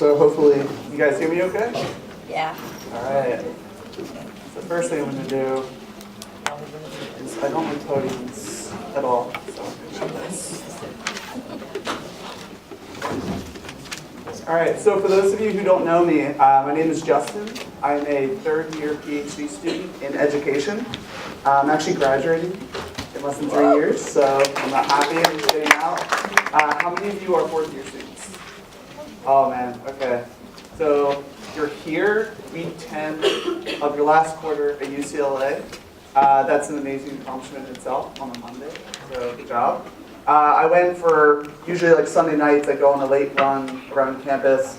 So hopefully, you guys hear me okay? Yeah. All right. So the first thing I'm going to do is I don't like podiums at all. So I'm going to do this. All right. So for those of you who don't know me, my name is Justin. I'm a third-year PhD student in education. I'm actually graduating in less than 3 years, so I'm not happy. I'm just getting out. How many of you are fourth-year students? Oh man. Okay. So you're here, week 10 of your last quarter at UCLA. That's an amazing accomplishment in itself on a Monday, so good job. I went for, usually like Sunday nights, I go on a late run around campus,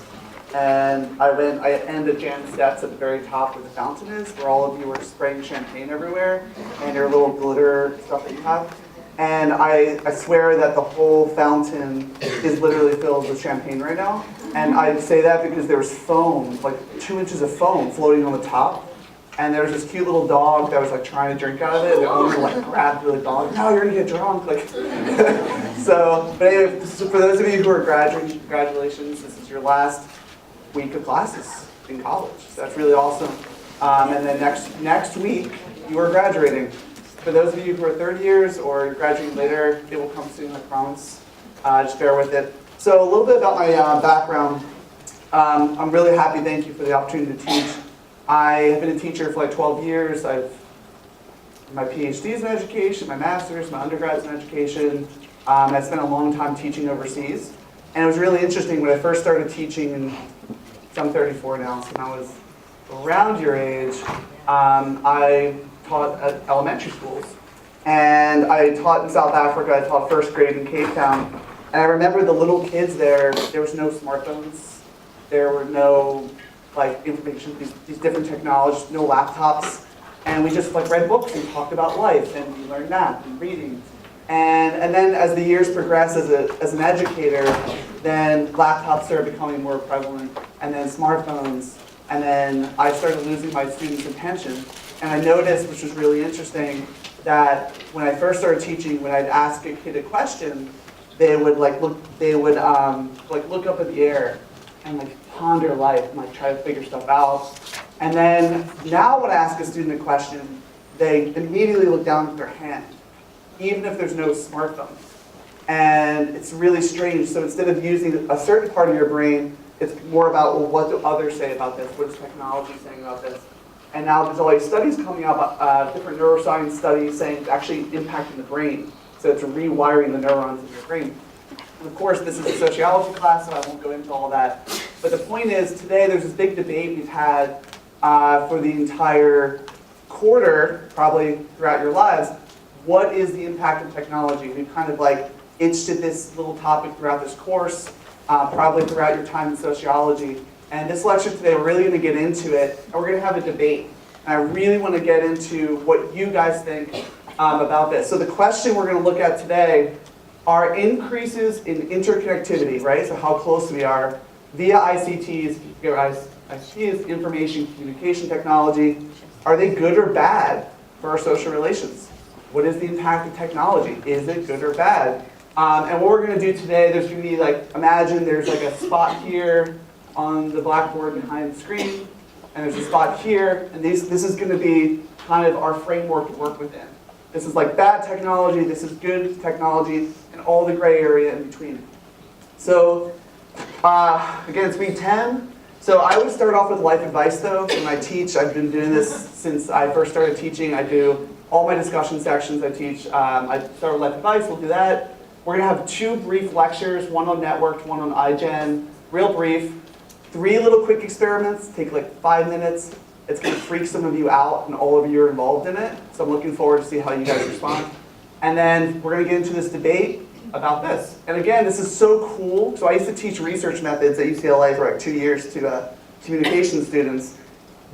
and I end at Jan's steps at the very top where the fountain is, where all of you are spraying champagne everywhere, and your little glitter stuff that you have. And I swear that the whole fountain is literally filled with champagne right now. And I say that because there was foam, like 2 inches of foam floating on the top. And there was this cute little dog that was like trying to drink out of it. And the owner like grabbed the dog. No, you're gonna get drunk. Like, so, but anyway, for those of you who are graduating, congratulations. This is your last week of classes in college. So that's really awesome. And then next week, you are graduating. For those of you who are third years or graduating later, it will come soon, I promise. Just bear with it. So a little bit about my background. I'm really happy, thank you for the opportunity to teach. I have been a teacher for like 12 years. My PhD is in education, my master's, my undergrad's in education. I spent a long time teaching overseas. And it was really interesting when I first started teaching, and I'm 34 now, so when I was around your age, I taught at elementary schools. And I taught in South Africa, I taught first grade in Cape Town. And I remember the little kids there was no smartphones, there were no like information, these different technologies, no laptops. And we just like read books and talked about life, and we learned math and reading. And then as the years progressed as an educator, then laptops started becoming more prevalent, and then smartphones, and then I started losing my students' attention. And I noticed, which was really interesting, that when I first started teaching, when I'd ask a kid a question, they would look up at the air and like ponder life and like try to figure stuff out. And then now when I ask a student a question, they immediately look down at their hand, even if there's no smartphone. And it's really strange. So instead of using a certain part of your brain, it's more about, well, what do others say about this? What is technology saying about this? And now there's all these studies coming out, different neuroscience studies saying it's actually impacting the brain. So it's rewiring the neurons in your brain. And of course, this is a sociology class, so I won't go into all that. But the point is, today there's this big debate we've had for the entire quarter, probably throughout your lives. What is the impact of technology? We've kind of like itched at this little topic throughout this course, probably throughout your time in sociology. And this lecture today, we're really going to get into it, and we're going to have a debate. And I really want to get into what you guys think about this. So the question we're going to look at today are increases in interconnectivity, right? So how close we are via ICTs, ICT is information communication technology. Are they good or bad for our social relations? What is the impact of technology? Is it good or bad? And what we're going to do today, there's going to be like, imagine there's like a spot here on the blackboard behind the screen, and there's a spot here, and this is going to be kind of our framework to work within. This is like bad technology, this is good technology, and all the gray area in between. So, again, it's week 10. So I always start off with life advice though. When I teach, I've been doing this since I first started teaching. I do all my discussion sections I teach. I start with life advice, we'll do that. We're going to have 2 brief lectures, one on networked, one on iGen, real brief. 3 little quick experiments, take like 5 minutes. It's going to freak some of you out, and all of you are involved in it. So I'm looking forward to see how you guys respond. And then we're going to get into this debate about this. And again, this is so cool. So I used to teach research methods at UCLA for like 2 years to communication students.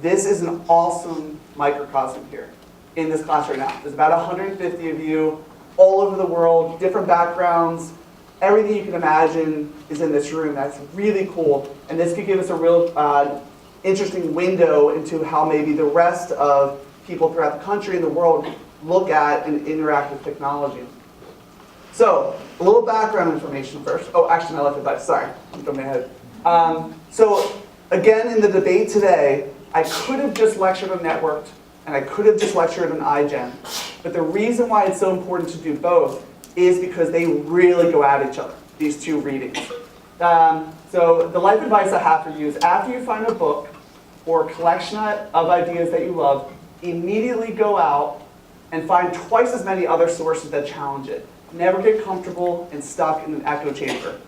This is an awesome microcosm here in this class right now. There's about 150 of you all over the world, different backgrounds. Everything you can imagine is in this room. That's really cool. And this could give us a real interesting window into how maybe the rest of people throughout the country and the world look at and interact with technology. So, a little background information first. Oh, actually, my life advice. Sorry, I'm jumping ahead. So again, in the debate today, I could have just lectured on networked, and I could have just lectured on iGen. But the reason why it's so important to do both is because they really go at each other, these two readings. So the life advice I have for you is after you find a book or a collection of ideas that you love, immediately go out and find twice as many other sources that challenge it. Never get comfortable and stuck in an echo chamber.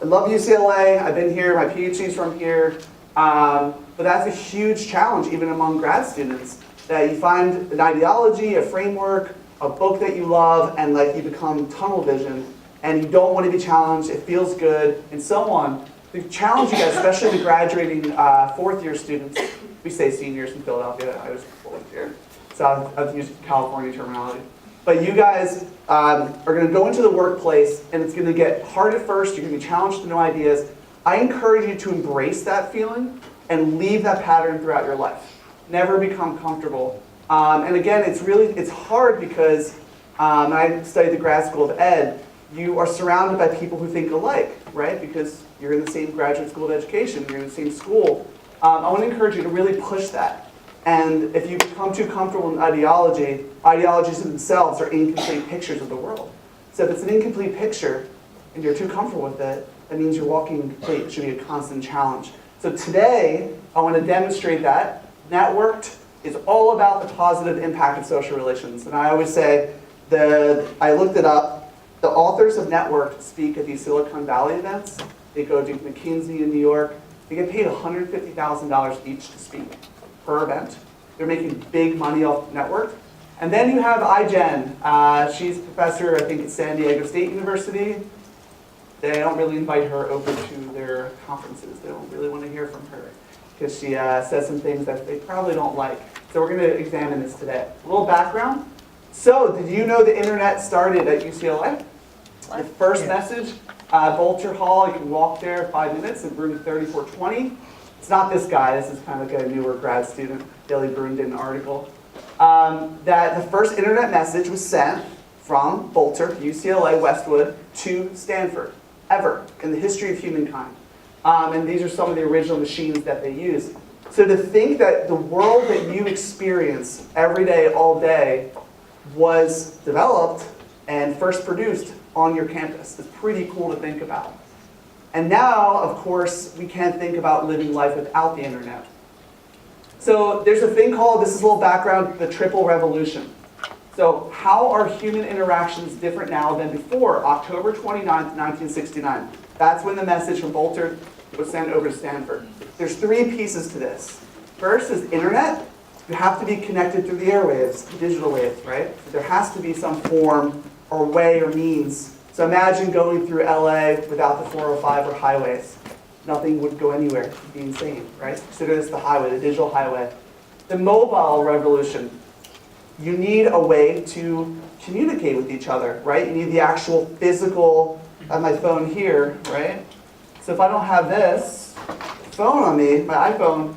I love UCLA, I've been here, my PhD's from here, but that's a huge challenge even among grad students, that you find an ideology, a framework, a book that you love, and like you become tunnel vision, and you don't want to be challenged, it feels good, and so on. To challenge you guys, especially the graduating fourth-year students, we say seniors in Philadelphia, I was fourth year, so I've used California terminology. But you guys are going to go into the workplace, and it's going to get hard at first, you're going to be challenged to new ideas. I encourage you to embrace that feeling and leave that pattern throughout your life. Never become comfortable. And again, it's hard because I studied the grad school of ed. You are surrounded by people who think alike, right? Because you're in the same graduate school of education, you're in the same school. I want to encourage you to really push that. And if you become too comfortable in ideology, ideologies in themselves are incomplete pictures of the world. So if it's an incomplete picture and you're too comfortable with it, that means you're walking incomplete. It should be a constant challenge. So today, I want to demonstrate that. Networked is all about the positive impact of social relations. And I always say, I looked it up, the authors of Networked speak at these Silicon Valley events. They go to McKinsey in New York. They get paid $150,000 each to speak per event. They're making big money off Networked. And then you have iGen. She's a professor, I think, at San Diego State University. They don't really invite her over to their conferences. They don't really want to hear from her because she says some things that they probably don't like. So we're going to examine this today. A little background. So did you know the internet started at UCLA? The first message, Bolter Hall, you can walk there 5 minutes in room 3420. It's not this guy, this is kind of like a newer grad student. Daily Bruin did an article. That the first internet message was sent from Bolter, UCLA, Westwood, to Stanford, ever, in the history of humankind. And these are some of the original machines that they used. So to think that the world that you experience every day, all day, was developed and first produced on your campus is pretty cool to think about. And now, of course, we can't think about living life without the internet. So there's a thing called, this is a little background, the triple revolution. So how are human interactions different now than before October 29th, 1969? That's when the message from Bolter was sent over to Stanford. There's three pieces to this. First is internet. You have to be connected through the airwaves, the digital waves, right? So there has to be some form or way or means. So imagine going through LA without the 405 or highways. Nothing would go anywhere. It'd be insane, right? Consider this the highway, the digital highway. The mobile revolution. You need a way to communicate with each other, right? You need the actual physical, I have my phone here, right? So if I don't have this phone on me, my iPhone,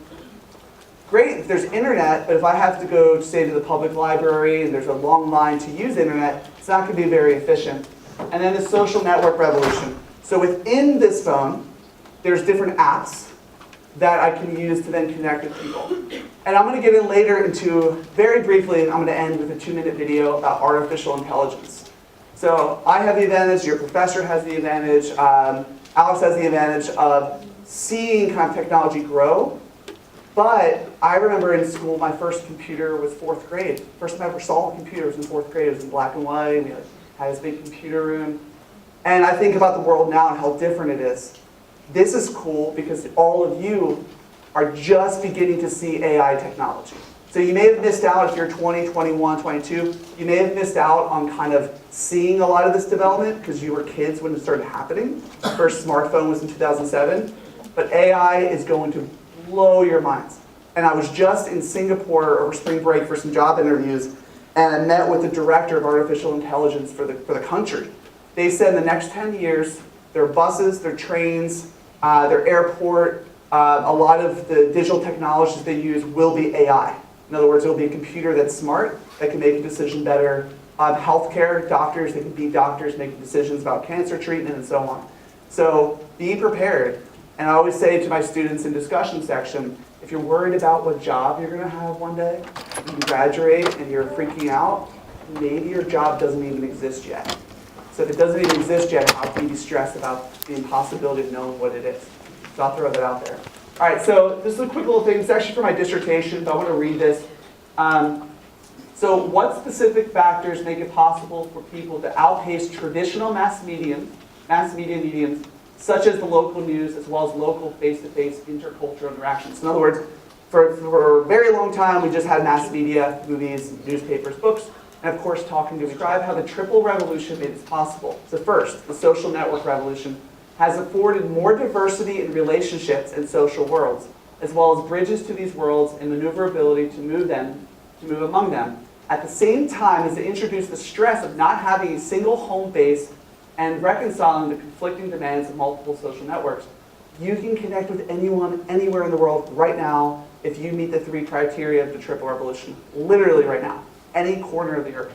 great if there's internet, but if I have to go, say, to the public library and there's a long line to use internet, it's not going to be very efficient. And then the social network revolution. So within this phone, there's different apps that I can use to then connect with people. And I'm going to get in later into, very briefly, and I'm going to end with a 2-minute video about artificial intelligence. So I have the advantage, your professor has the advantage, Alex has the advantage of seeing kind of technology grow. But I remember in school, my first computer was 4th grade. First time I ever saw a computer was in 4th grade. It was in black and white, and we had this big computer room. And I think about the world now and how different it is. This is cool because all of you are just beginning to see AI technology. So you may have missed out if you're 20, 21, 22. You may have missed out on kind of seeing a lot of this development because you were kids when it started happening. The first smartphone was in 2007. But AI is going to blow your minds. And I was just in Singapore over spring break for some job interviews, and I met with the director of artificial intelligence for the country. They said in the next 10 years, their buses, their trains, their airport, a lot of the digital technologies they use will be AI. In other words, it will be a computer that's smart, that can make a decision better. Healthcare, doctors, they can be doctors making decisions about cancer treatment and so on. So be prepared. And I always say to my students in discussion section, if you're worried about what job you're going to have one day, you graduate and you're freaking out, maybe your job doesn't even exist yet. So if it doesn't even exist yet, how can you be stressed about the impossibility of knowing what it is? So I'll throw that out there. All right, so this is a quick little thing. It's actually for my dissertation, but I want to read this. So what specific factors make it possible for people to outpace traditional mass media mediums, such as the local news, as well as local face-to-face intercultural interactions? In other words, for a very long time, we just had mass media, movies, newspapers, books, and of course, talking to describe how the triple revolution made this possible. So first, the social network revolution has afforded more diversity in relationships and social worlds, as well as bridges to these worlds and maneuverability to move among them. At the same time as it introduced the stress of not having a single home base and reconciling the conflicting demands of multiple social networks. You can connect with anyone, anywhere in the world right now if you meet the 3 criteria of the triple revolution. Literally right now. Any corner of the earth.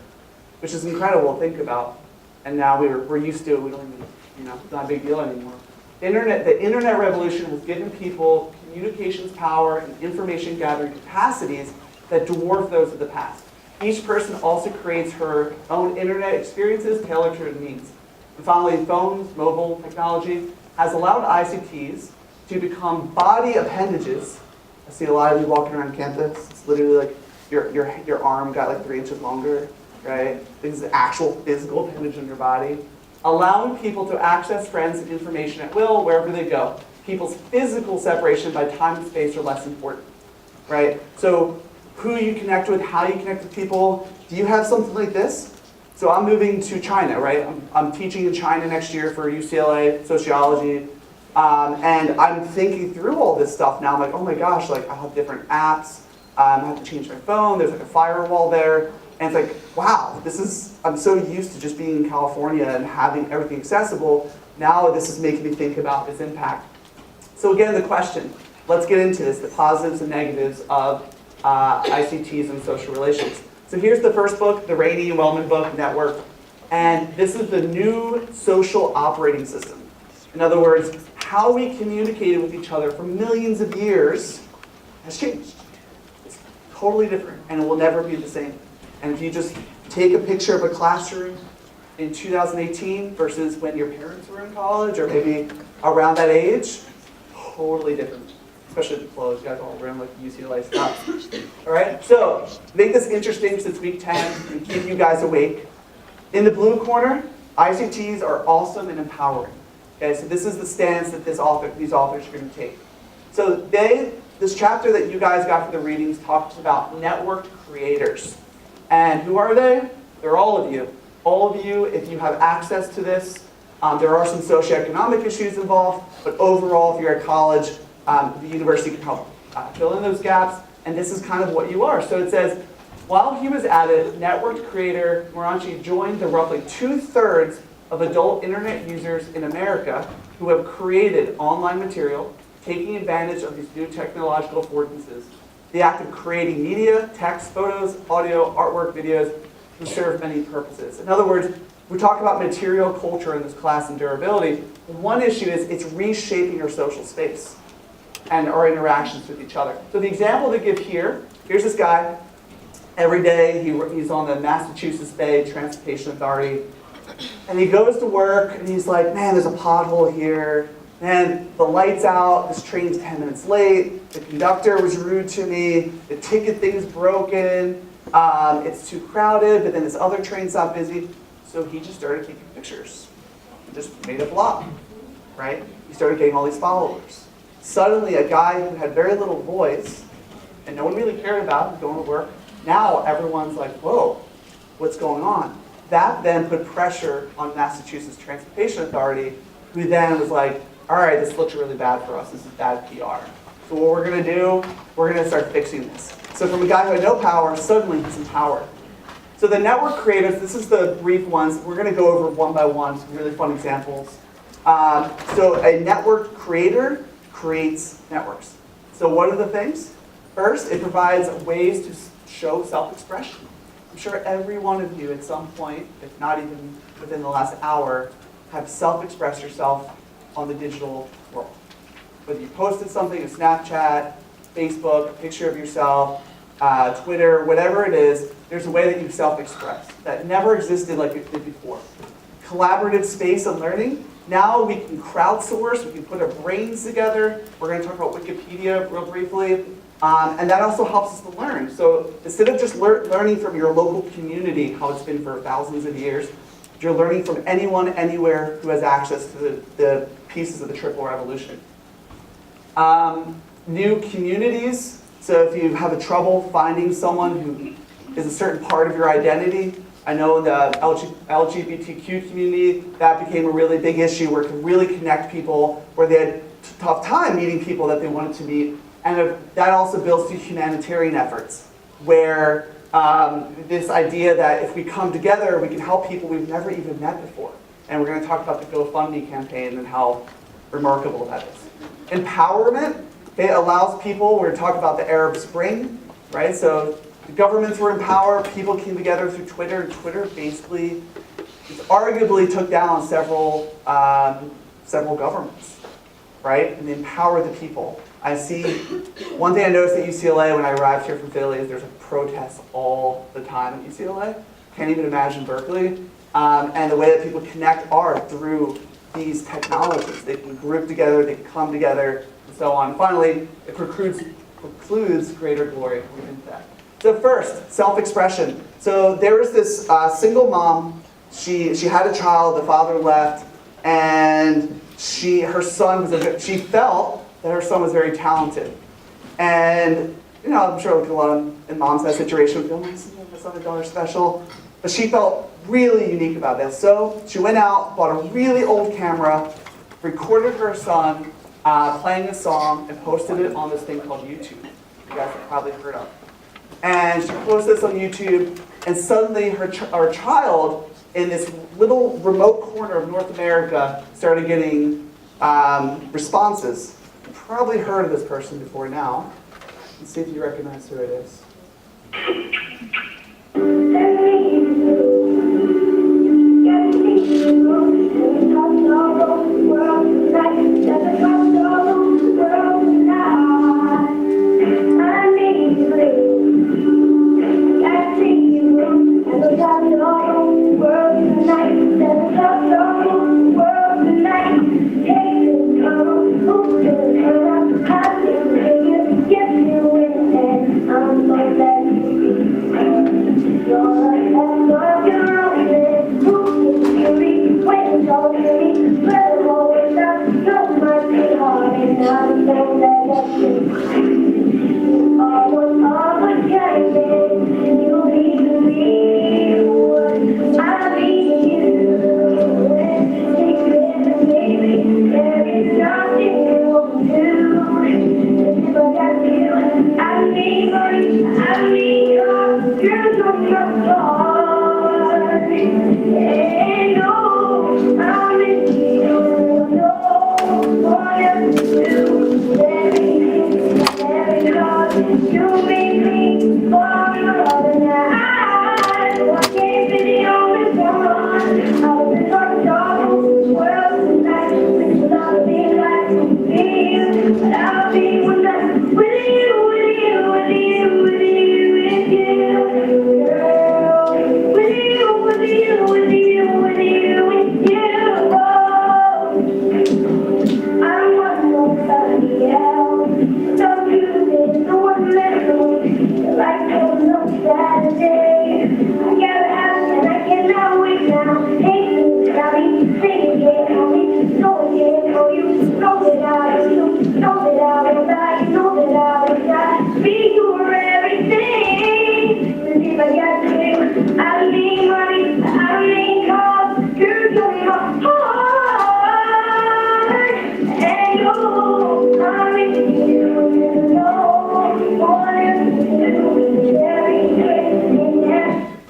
Which is incredible to think about. And now we're used to it. We don't even, it's not a big deal anymore. The internet revolution has given people communications power and information gathering capacities that dwarf those of the past. Each person also creates her own internet experiences tailored to her needs. And finally, phones, mobile technology has allowed ICTs to become body appendages. I see a lot of you walking around campus. It's literally like your arm got like 3 inches longer, right? This is an actual physical appendage on your body. Allowing people to access friends and information at will wherever they go. People's physical separation by time and space are less important, right? So who you connect with, how you connect with people. Do you have something like this? So I'm moving to China, right? I'm teaching in China next year for UCLA, Sociology. And I'm thinking through all this stuff now. I'm like, oh my gosh, like I have different apps. I have to change my phone. There's like a firewall there. And it's like, wow, I'm so used to just being in California and having everything accessible. Now this is making me think about its impact. So again, the question, let's get into this, the positives and negatives of ICTs and social relations. So here's the first book, the Rainey and Wellman book, Network. And this is the new social operating system. In other words, how we communicated with each other for millions of years has changed. It's totally different, and it will never be the same. And if you just take a picture of a classroom in 2018 versus when your parents were in college, or maybe around that age, totally different. Especially the clothes, you guys all wearing like UCLA stuff. All right, so make this interesting since week 10 and keep you guys awake. In the blue corner, ICTs are awesome and empowering. Okay, so this is the stance that these authors are going to take. So this chapter that you guys got for the readings talks about network creators. And who are they? They're all of you. All of you, if you have access to this, there are some socioeconomic issues involved, but overall, if you're at college, the university can help fill in those gaps, and this is kind of what you are. So it says, while he was at it, network creator Moranchi joined the roughly 2/3 of adult internet users in America who have created online material, taking advantage of these new technological affordances. The act of creating media, text, photos, audio, artwork, videos can serve many purposes. In other words, we talk about material culture in this class and durability. One issue is it's reshaping our social space and our interactions with each other. So the example they give here, here's this guy. Every day he's on the Massachusetts Bay Transportation Authority. And he goes to work and he's like, man, there's a pothole here. Man, the light's out, this train's 10 minutes late, the conductor was rude to me, the ticket thing's broken, it's too crowded, but then this other train's not busy. So he just started taking pictures. He just made a blog, right? He started getting all these followers. Suddenly, a guy who had very little voice, and no one really cared about him going to work, now everyone's like, whoa, what's going on? That then put pressure on Massachusetts Transportation Authority, who then was like, all right, this looks really bad for us. This is bad PR. So what we're going to do, we're going to start fixing this. So from a guy who had no power, suddenly he's empowered. So the network creators, this is the brief ones. We're going to go over one by one, some really fun examples. So a network creator creates networks. So what are the things? First, it provides ways to show self-expression. I'm sure every one of you at some point, if not even within the last hour, have self-expressed yourself on the digital world. Whether you posted something in Snapchat, Facebook, a picture of yourself, Twitter, whatever it is, there's a way that you self-express that never existed like it did before. Collaborative space of learning. Now we can crowdsource, we can put our brains together. We're going to talk about Wikipedia real briefly. And that also helps us to learn. So instead of just learning from your local community, how it's been for thousands of years, you're learning from anyone, anywhere who has access to the pieces of the triple revolution. New communities. So if you have trouble finding someone who is a certain part of your identity, I know in the LGBTQ community, that became a really big issue where it can really connect people, where they had a tough time meeting people that they wanted to meet. And that also builds to humanitarian efforts, where this idea that if we come together, we can help people we've never even met before. And we're going to talk about the GoFundMe campaign and how remarkable that is. Empowerment, it allows people, we're going to talk about the Arab Spring, right? So the governments were in power, people came together through Twitter, and Twitter basically, arguably took down several governments, right? And they empower the people. I see, one thing I noticed at UCLA when I arrived here from Philly is there's a protest all the time at UCLA. Can't even imagine Berkeley. And the way that people connect are through these technologies. They can group together, they can come together, and so on. Finally, it precludes greater glory. We'll get into that. So first, self-expression. So there was this single mom. She had a child, the father left, and her son was she felt that her son was very talented. And I'm sure a lot in moms in that situation would go, my son, daughter special. But she felt really unique about this. So she went out, bought a really old camera, recorded her son playing a song, and posted it on this thing called YouTube. You guys have probably heard of. And she posted this on YouTube, and suddenly her child in this little remote corner of North America started getting responses. You've probably heard of this person before now. Let's see if you recognize who it is.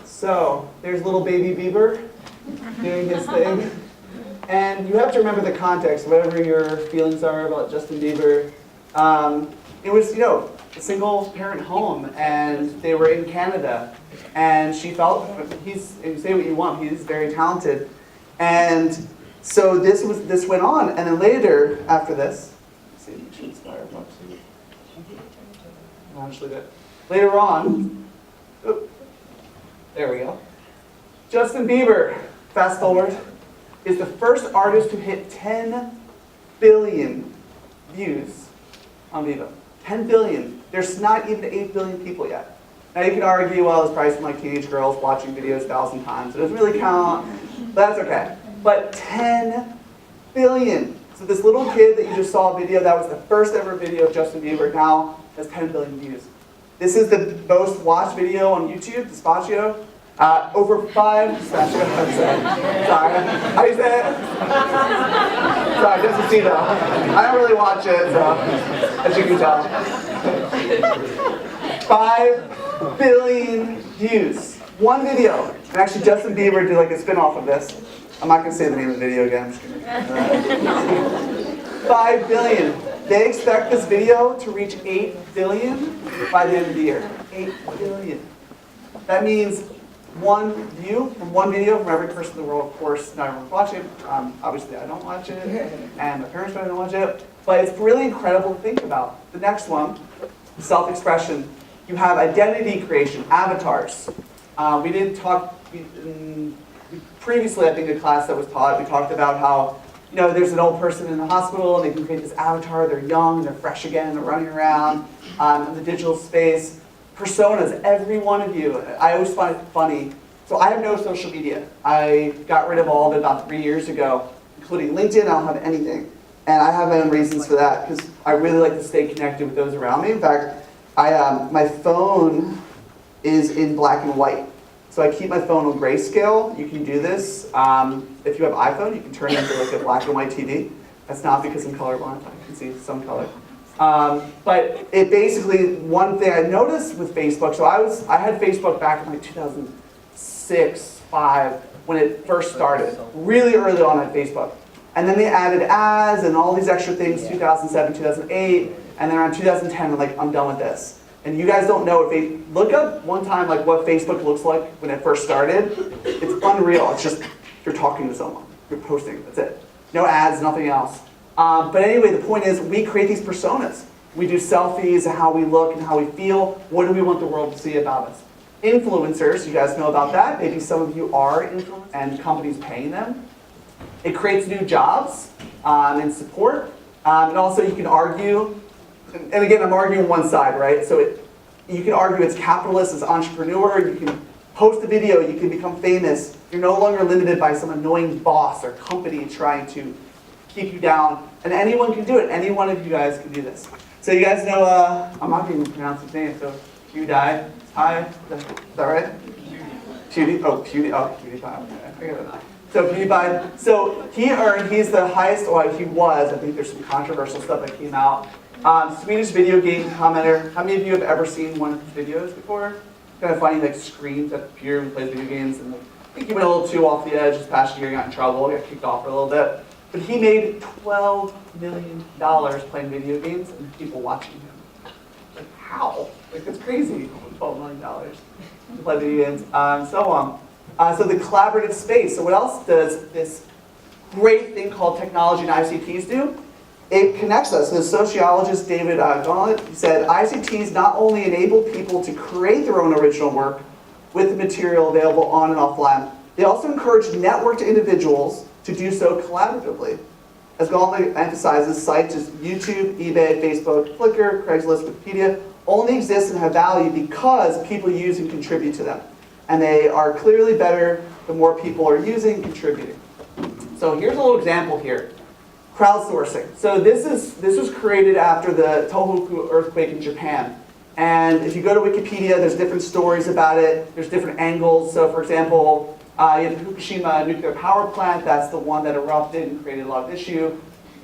So there's little baby Bieber doing his thing. And you have to remember the context, whatever your feelings are about Justin Bieber. It was, a single parent home, and they were in Canada. And she felt, you say what you want, he's very talented. And so this went on, and then later, after this, see if you should inspire much. Actually, that later on, oop, there we go. Justin Bieber, fast forward, is the first artist to hit 10 billion views on Vivo. 10 billion. There's not even 8 billion people yet. Now you can argue, well, it's probably some like teenage girls watching videos 1,000 times. It doesn't really count, but that's okay. But 10 billion. So this little kid that you just saw a video, that was the first ever video of Justin Bieber, now has 10 billion views. This is the most watched video on YouTube, Despacio. Over 5, sorry, how do you say it? Sorry, just to see though. I don't really watch it, so, as you can tell. 5 billion views. One video. And actually Justin Bieber did like a spin-off of this. I'm not going to say the name of the video again. I'm just kidding. 5 billion. They expect this video to reach 8 billion by the end of the year. 8 billion. That means one view from one video from every person in the world. Of course, not everyone's watching. Obviously, I don't watch it, and my parents probably don't watch it. But it's really incredible to think about. The next one, self-expression. You have identity creation, avatars. We didn't talk previously. I think in class that was taught, we talked about how there's an old person in the hospital, and they can create this avatar. They're young, they're fresh again, they're running around in the digital space. Personas, every one of you. I always find it funny. So I have no social media. I got rid of all of it about 3 years ago, including LinkedIn. I don't have anything. And I have my own reasons for that, because I really like to stay connected with those around me. In fact, my phone is in black and white. So I keep my phone on grayscale. You can do this. If you have iPhone, you can turn it into like a black and white TV. That's not because I'm colorblind. I can see some color. But it basically, one thing I noticed with Facebook, so I had Facebook back in like 2006, 5, when it first started. Really early on at Facebook. And then they added ads and all these extra things, 2007, 2008, and then around 2010, I'm like, I'm done with this. And you guys don't know, look up one time like what Facebook looks like when it first started. It's unreal. It's just, you're talking to someone. You're posting, that's it. No ads, nothing else. But anyway, the point is, we create these personas. We do selfies, how we look and how we feel. What do we want the world to see about us? Influencers, you guys know about that. Maybe some of you are influencers and companies paying them. It creates new jobs and support. And also you can argue, and again, I'm arguing one side, right? So you can argue it's capitalist, it's entrepreneur. You can post a video, you can become famous. You're no longer limited by some annoying boss or company trying to keep you down. And anyone can do it. Any one of you guys can do this. So you guys know, I'm not going to pronounce his name, so PewDiePie. Is that right? PewDiePie. I forget it. So PewDiePie. So he's the highest, or he was, I think there's some controversial stuff that came out. Swedish video game commenter. How many of you have ever seen one of his videos before? Kind of funny, like screams at the computer and plays video games. And I think he went a little too off the edge this past year, got in trouble, got kicked off for a little bit. But he made $12 million playing video games and people watching him. Like, how? Like, that's crazy. $12 million to play video games, and so on. So the collaborative space. So what else does this great thing called technology and ICTs do? It connects us. So the sociologist David Gauntlet said, ICTs not only enable people to create their own original work with the material available on and offline, they also encourage networked individuals to do so collaboratively. As Gauntlet emphasizes, sites as YouTube, eBay, Facebook, Flickr, Craigslist, Wikipedia only exist and have value because people use and contribute to them. And they are clearly better the more people are using and contributing. So here's a little example here. Crowdsourcing. So this was created after the Tohoku earthquake in Japan. And if you go to Wikipedia, there's different stories about it. There's different angles. So for example, you have the Fukushima nuclear power plant. That's the one that erupted and created a lot of issue.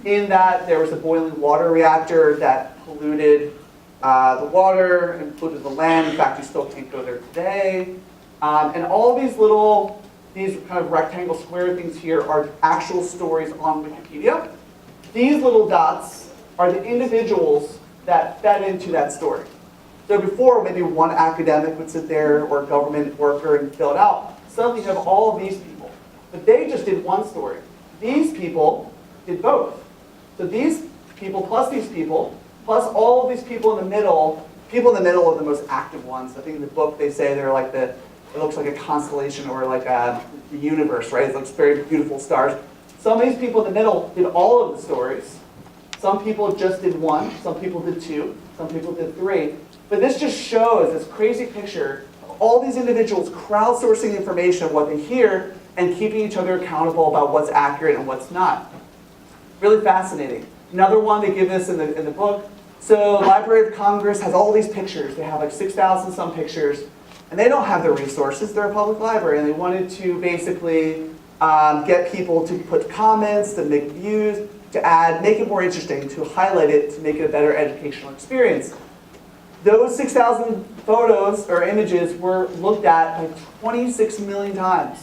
In that, there was a boiling water reactor that polluted the water and polluted the land. In fact, you still can't go there today. And all these kind of rectangle square things here are actual stories on Wikipedia. These little dots are the individuals that fed into that story. So before, maybe one academic would sit there or a government worker and fill it out. Suddenly you have all of these people. But they just did one story. These people did both. So these people plus these people, plus all of these people in the middle. People in the middle are the most active ones. I think in the book they say they're like it looks like a constellation or like the universe, right? It looks very beautiful stars. Some of these people in the middle did all of the stories. Some people just did one, some people did two, some people did three. But this just shows this crazy picture of all these individuals crowdsourcing information of what they hear and keeping each other accountable about what's accurate and what's not. Really fascinating. Another one, they give this in the book. So Library of Congress has all these pictures. They have like 6,000 some pictures. And they don't have the resources. They're a public library. And they wanted to basically get people to put comments, to make views, to make it more interesting, to highlight it, to make it a better educational experience. Those 6,000 photos or images were looked at like 26 million times.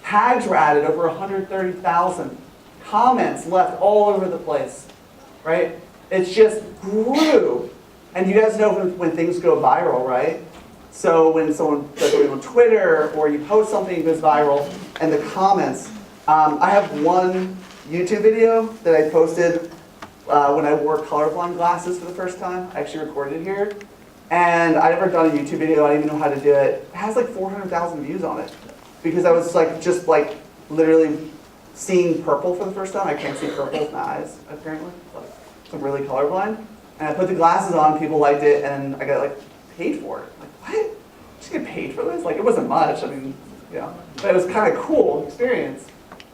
Tags were added over 130,000. Comments left all over the place, right? It just grew. And you guys know when things go viral, right? So when someone does it on Twitter or you post something that goes viral and the comments, I have one YouTube video that I posted when I wore colorblind glasses for the first time. I actually recorded it here. And I'd never done a YouTube video, I didn't even know how to do it. It has like 400,000 views on it. Because I was just literally seeing purple for the first time. I can't see purple with my eyes, apparently. I'm really colorblind. And I put the glasses on, people liked it, and I got paid for it. Like, what? Just get paid for this? It wasn't much, I mean, but it was kind of cool experience.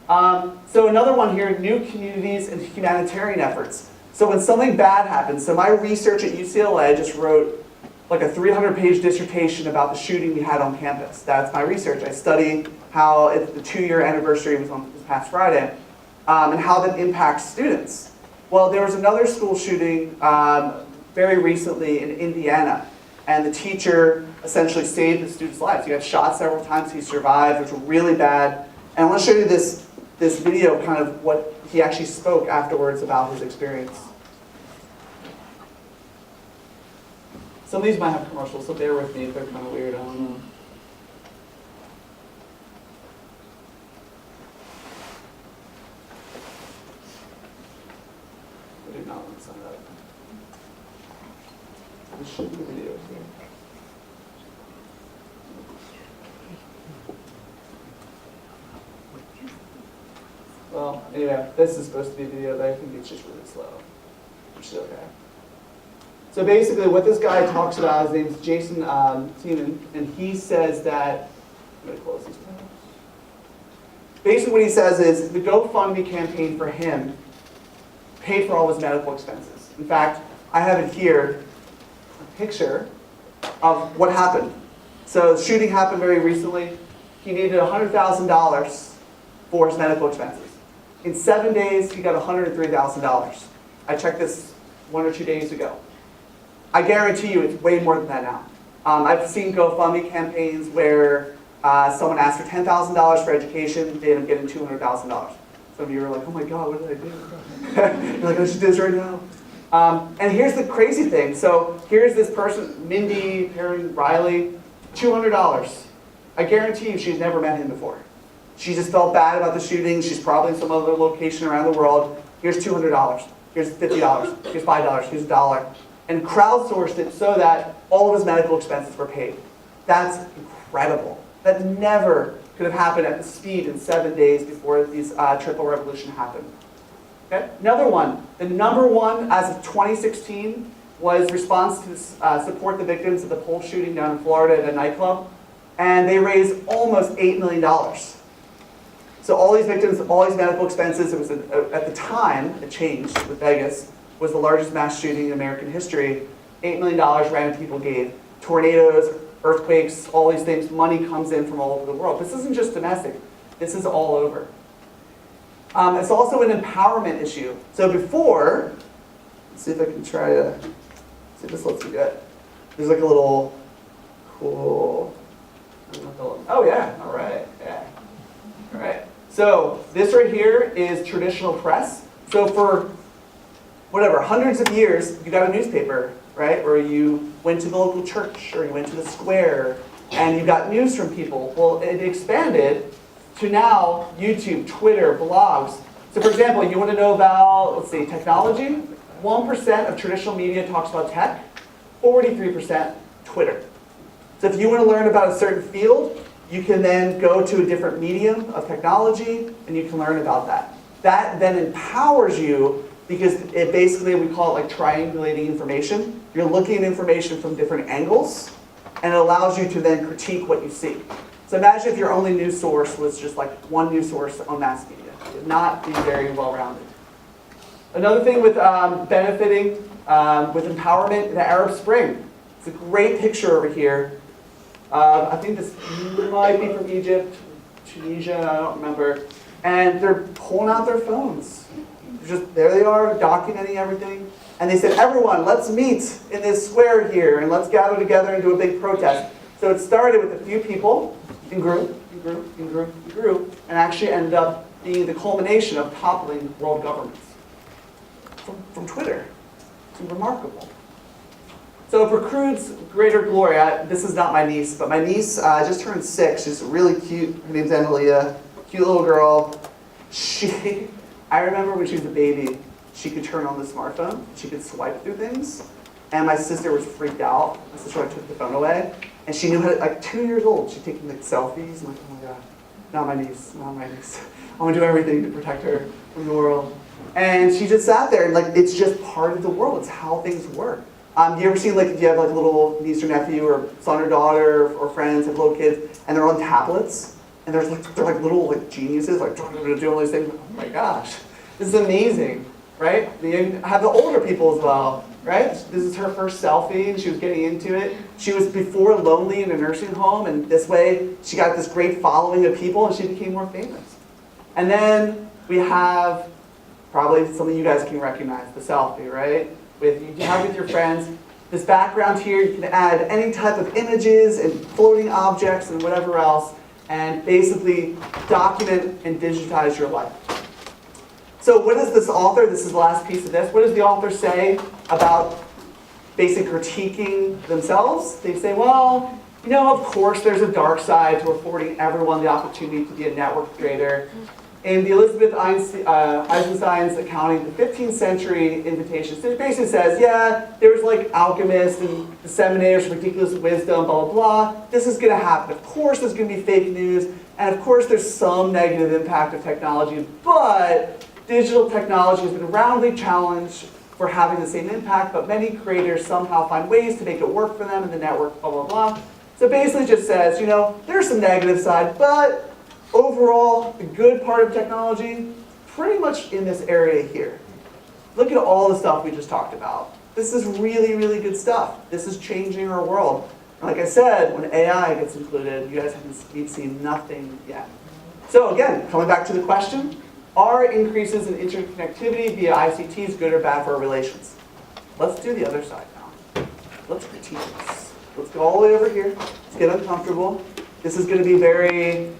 So another one here, new communities and humanitarian efforts. So when something bad happens, so my research at UCLA, I just wrote like a 300-page dissertation about the shooting we had on campus. That's my research. I studied how the 2-year anniversary was on this past Friday, and how that impacts students. Well, there was another school shooting very recently in Indiana, and the teacher essentially saved the students' lives. He got shot several times, he survived, which was really bad. And I want to show you this video, kind of what he actually spoke afterwards about his experience. Some of these might have commercials, so bear with me if they're kind of weird, I don't know. I did not want to sign up. There should be a video here. Well, anyway, this is supposed to be a video, but I think it's just really slow, which is okay. So basically what this guy talks about, his name's Jason Seaman, and he says that, I'm going to close these tabs. Basically what he says is the GoFundMe campaign for him paid for all his medical expenses. In fact, I have it here, a picture of what happened. So the shooting happened very recently. He needed $100,000 for his medical expenses. In 7 days, he got $103,000. I checked this 1 or 2 days ago. I guarantee you it's way more than that now. I've seen GoFundMe campaigns where someone asked for $10,000 for education, they end up getting $200,000. Some of you are like, oh my God, what did I do? You're like, I should do this right now. And here's the crazy thing. So here's this person, Mindy Perrin Riley, $200. I guarantee you she's never met him before. She just felt bad about the shooting. She's probably in some other location around the world. Here's $200. Here's $50. Here's $5. Here's $1. And crowdsourced it so that all of his medical expenses were paid. That's incredible. That never could have happened at the speed in 7 days before this triple revolution happened. Okay? Another one, the number one as of 2016 was response to support the victims of the Pulse shooting down in Florida at a nightclub. And they raised almost $8 million. So all these victims, all these medical expenses, it was at the time, it changed with Vegas, was the largest mass shooting in American history. $8 million random people gave. Tornadoes, earthquakes, all these things, money comes in from all over the world. This isn't just domestic, this is all over. It's also an empowerment issue. So before, let's see if I can try to, see if this looks good. There's like a little cool, oh yeah, all right, yeah. All right, so this right here is traditional press. So for whatever, hundreds of years, you got a newspaper, right? Or you went to the local church, or you went to the square, and you got news from people. Well, it expanded to now YouTube, Twitter, blogs. So for example, you want to know about, let's see, technology? 1% of traditional media talks about tech, 43% Twitter. So if you want to learn about a certain field, you can then go to a different medium of technology and you can learn about that. That then empowers you because it basically, we call it like triangulating information. You're looking at information from different angles and it allows you to then critique what you see. So imagine if your only news source was just like one news source on mass media. It would not be very well-rounded. Another thing with benefiting, with empowerment, the Arab Spring. It's a great picture over here. I think this might be from Egypt, Tunisia, I don't remember. And they're pulling out their phones. Just there they are, documenting everything. And they said, everyone, let's meet in this square here and let's gather together and do a big protest. So it started with a few people in group, and actually ended up being the culmination of toppling world governments. From Twitter. It's remarkable. So for Crude's greater glory, this is not my niece, but my niece just turned 6. She's really cute. Her name's Angelia. Cute little girl. I remember when she was a baby, she could turn on the smartphone. She could swipe through things. And my sister was freaked out. My sister took the phone away. And she knew how to, like 2 years old, she'd taking like selfies. I'm like, oh my God, not my niece, not my niece. I'm gonna do everything to protect her from the world. And she just sat there and like, it's just part of the world. It's how things work. You ever seen like, if you have like a little niece or nephew or son or daughter or friends have little kids and they're on tablets and they're like little like geniuses, like doing all these things. Oh my gosh, this is amazing, right? You have the older people as well, right? This is her first selfie and she was getting into it. She was before lonely in a nursing home and this way she got this great following of people and she became more famous. And then we have probably something you guys can recognize, the selfie, right? You have with your friends. This background here, you can add any type of images and floating objects and whatever else, and basically document and digitize your life. So what does this author, this is the last piece of this, what does the author say about basically critiquing themselves? They say, well, you know, of course there's a dark side to affording everyone the opportunity to be a network creator. In the Elizabeth Eisenstein's accounting, the 15th century invitations, it basically says, yeah, there's like alchemists and disseminators of ridiculous wisdom, blah, blah, blah. This is going to happen. Of course there's going to be fake news, and of course there's some negative impact of technology, but digital technology has been roundly challenged for having the same impact, but many creators somehow find ways to make it work for them in the network, blah, blah, blah. So basically just says, you know, there's some negative side, but overall, the good part of technology, pretty much in this area here. Look at all the stuff we just talked about. This is really, really good stuff. This is changing our world. And like I said, when AI gets included, you guys haven't seen nothing yet. So again, coming back to the question, are increases in interconnectivity via ICTs good or bad for our relations? Let's do the other side now. Let's critique this. Let's go all the way over here. Let's get uncomfortable. This is going to be very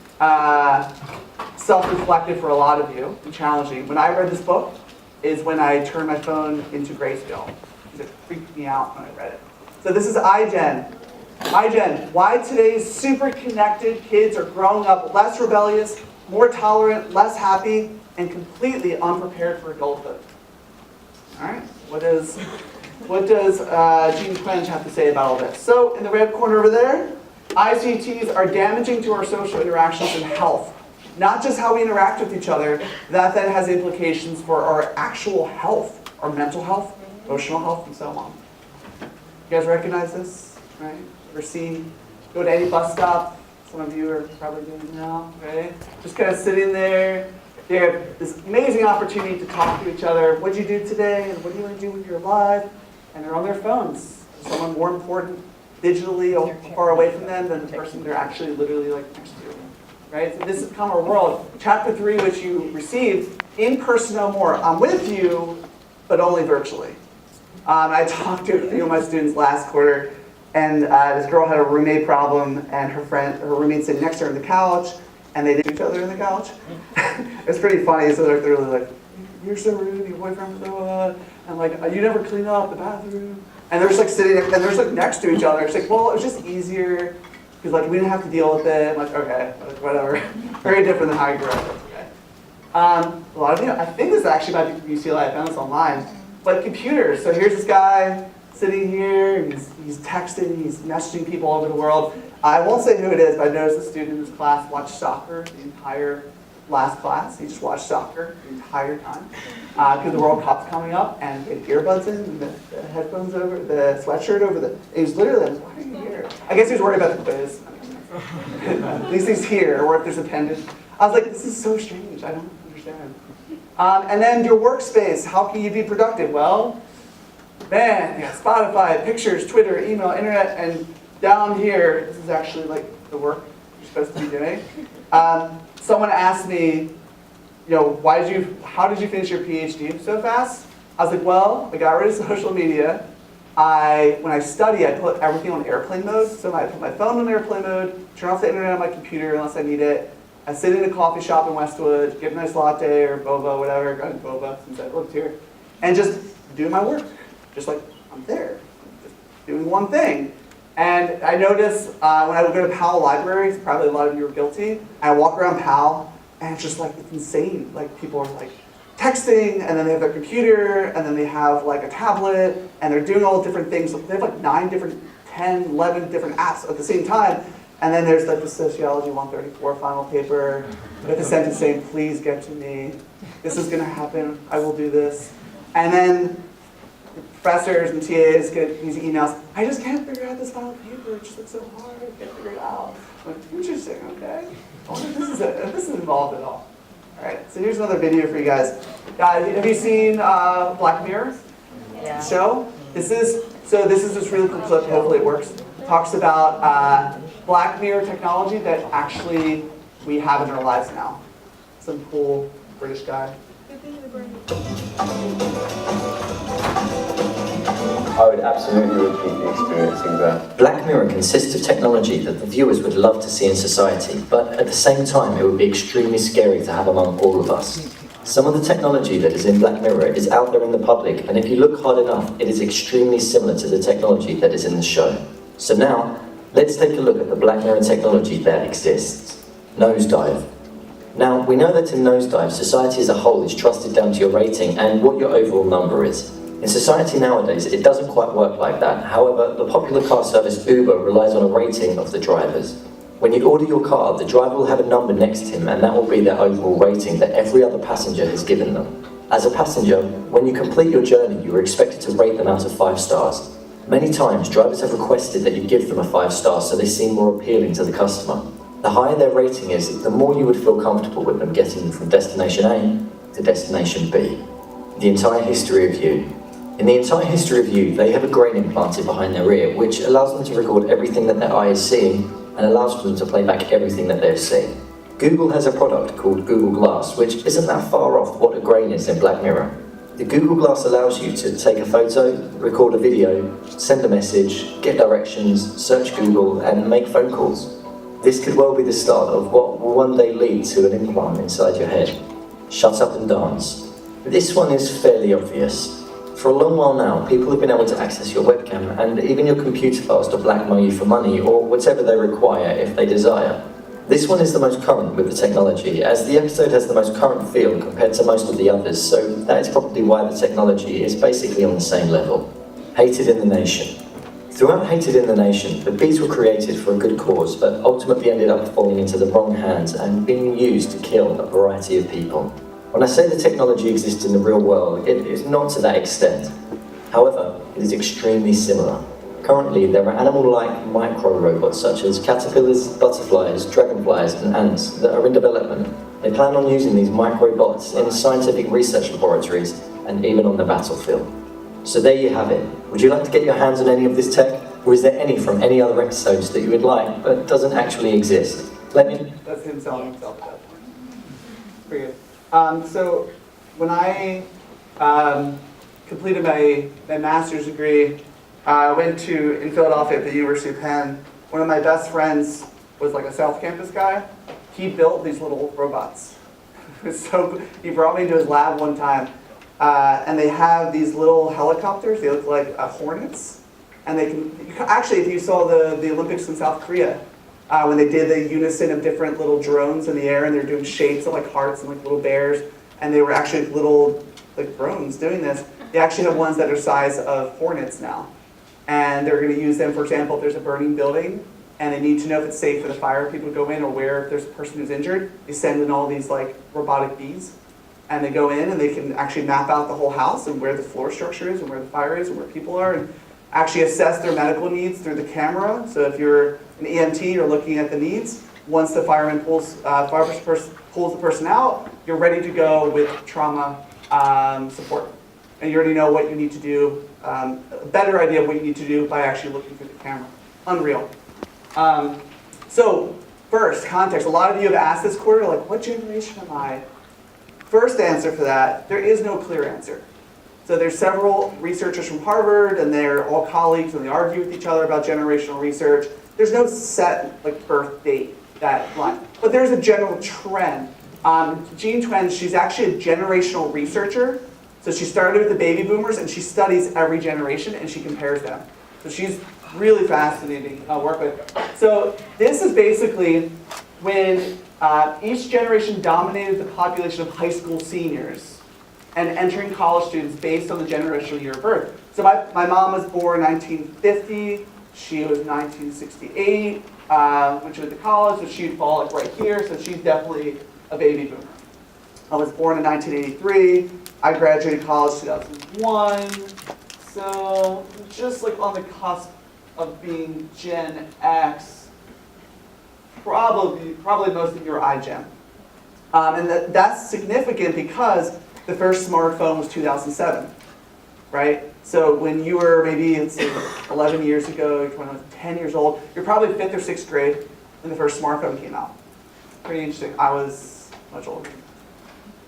self-reflective for a lot of you and challenging. When I read this book is when I turned my phone into grayscale. It freaked me out when I read it. So this is iGen. iGen, why today's super connected kids are growing up less rebellious, more tolerant, less happy, and completely unprepared for adulthood. All right, what does Jeannie have to say about all this? So in the red corner over there, ICTs are damaging to our social interactions and health. Not just how we interact with each other, that then has implications for our actual health, our mental health, emotional health, and so on. You guys recognize this, right? Ever seen, go to any bus stop, some of you are probably doing it now, right? Just kind of sitting there. They have this amazing opportunity to talk to each other. What did you do today? And what do you want to do with your life? And they're on their phones. Is someone more important digitally far away from them than the person they're actually literally like next to, right? So this has become our world. Chapter 3, which you received, in person no more. I'm with you, but only virtually. I talked to a few of my students last quarter, and this girl had a roommate problem, and her roommate sitting next to her on the couch, and they did each other on the couch. It's pretty funny. So they're really like, "You're so rude, your boyfriend," and like, "You never clean up the bathroom." And they're just like sitting, and they're just like next to each other. It's like, well, it was just easier because like we didn't have to deal with it. I'm like, okay, whatever. Very different than how I grew up. That's okay. A lot of you, I think this actually might be from UCLA. I found this online. But computers, so here's this guy sitting here, he's texting, he's messaging people all over the world. I won't say who it is, but I noticed a student in this class watched soccer the entire last class. He just watched soccer the entire time because the World Cup's coming up, and he had earbuds in, and the headphones over, the sweatshirt over the. He was literally like, "Why are you here?" I guess he was worried about the quiz. At least he's here, or if there's a pendant. I was like, "This is so strange. I don't understand." And then your workspace. How can you be productive? Well, man, yeah, Spotify, pictures, Twitter, email, internet, and down here, this is actually like the work you're supposed to be doing. Someone asked me, how did you finish your PhD so fast? I was like, well, I got rid of social media. When I study, I put everything on airplane mode. So I put my phone on airplane mode, turn off the internet on my computer unless I need it. I sit in a coffee shop in Westwood, get a nice latte or boba, whatever, got boba since I lived here, and just do my work. Just like I'm there, just doing one thing. And I notice when I would go to Powell Libraries, probably a lot of you are guilty, I walk around Powell, and it's just like, it's insane. Like people are like texting, and then they have their computer, and then they have like a tablet, and they're doing all different things. They have like 9 different, 10, 11 different apps at the same time. And then there's like the Sociology 134 final paper with a sentence saying, please get to me. This is gonna happen, I will do this. And then professors and TAs get these emails, I just can't figure out this final paper, it just looks so hard, I can't figure it out. I'm like, interesting, okay. I wonder if this is involved at all. All right, so here's another video for you guys. Have you seen Black Mirror? Yeah. Show? This is this really cool clip, hopefully it works. It talks about Black Mirror technology that actually we have in our lives now. Some cool British guy. I would absolutely repeat experiencing that. Black Mirror consists of technology that the viewers would love to see in society, but at the same time it would be extremely scary to have among all of us. Some of the technology that is in Black Mirror is out there in the public, and if you look hard enough, it is extremely similar to the technology that is in the show. So now, let's take a look at the Black Mirror technology that exists. Nosedive. Now, we know that in Nosedive, society as a whole is trusted down to your rating and what your overall number is. In society nowadays, it doesn't quite work like that. However, the popular car service Uber relies on a rating of the drivers. When you order your car, the driver will have a number next to him, and that will be their overall rating that every other passenger has given them. As a passenger, when you complete your journey, you are expected to rate them out of 5 stars. Many times, drivers have requested that you give them a 5 star so they seem more appealing to the customer. The higher their rating is, the more you would feel comfortable with them getting them from destination A to destination B. The entire history of you. In the entire history of you, they have a grain implanted behind their ear, which allows them to record everything that their eye is seeing and allows them to play back everything that they've seen. Google has a product called Google Glass, which isn't that far off what a grain is in Black Mirror. The Google Glass allows you to take a photo, record a video, send a message, get directions, search Google, and make phone calls. This could well be the start of what will one day lead to an implant inside your head. Shut up and dance. This one is fairly obvious. For a long while now, people have been able to access your webcam and even your computer files to blackmail you for money or whatever they require if they desire. This one is the most current with the technology, as the episode has the most current feel compared to most of the others, so that is probably why the technology is basically on the same level. Hated in the Nation. Throughout Hated in the Nation, the beats were created for a good cause, but ultimately ended up falling into the wrong hands and being used to kill a variety of people. When I say the technology exists in the real world, it is not to that extent. However, it is extremely similar. Currently, there are animal-like micro-robots such as caterpillars, butterflies, dragonflies, and ants that are in development. They plan on using these microbots in scientific research laboratories and even on the battlefield. So there you have it. Would you like to get your hands on any of this tech? Or is there any from any other episodes that you would like, but doesn't actually exist? Let me... That's him selling himself at that point. Pretty good. So when I completed my master's degree, I went in Philadelphia at the University of Penn. One of my best friends was like a South Campus guy. He built these little robots. So he brought me into his lab one time, and they have these little helicopters. They look like hornets, and they can actually, if you saw the Olympics in South Korea, when they did the unison of different little drones in the air, and they were doing shapes of like hearts and like little bears, and they were actually little like drones doing this. They actually have ones that are size of hornets now. And they're going to use them, for example, if there's a burning building and they need to know if it's safe for the fire people to go in or where if there's a person who's injured, they send in all these like robotic bees. And they go in and they can actually map out the whole house and where the floor structure is and where the fire is and where people are and actually assess their medical needs through the camera. So if you're an EMT, you're looking at the needs. Once the fireman pulls the person out, you're ready to go with trauma support. And you already know what you need to do, a better idea of what you need to do by actually looking through the camera. Unreal. So first, context. A lot of you have asked this quarter, like, what generation am I? First answer for that, there is no clear answer. So there's several researchers from Harvard, and they're all colleagues, and they argue with each other about generational research. There's no set like birth date that line, but there's a general trend. Jean Twens, she's actually a generational researcher. So she started with the baby boomers, and she studies every generation, and she compares them. So she's really fascinating to work with. So this is basically when each generation dominated the population of high school seniors and entering college students based on the generational year of birth. So my mom was born in 1950. She was 1968 when she went to college, so she'd fall like right here. So she's definitely a baby boomer. I was born in 1983. I graduated college in 2001. So just like on the cusp of being Gen X. Probably most of you are iGen. And that's significant because the first smartphone was 2007, right? So when you were maybe, let's say, 11 years ago, you're 10 years old, you're probably 5th or 6th grade when the first smartphone came out. Pretty interesting. I was much older.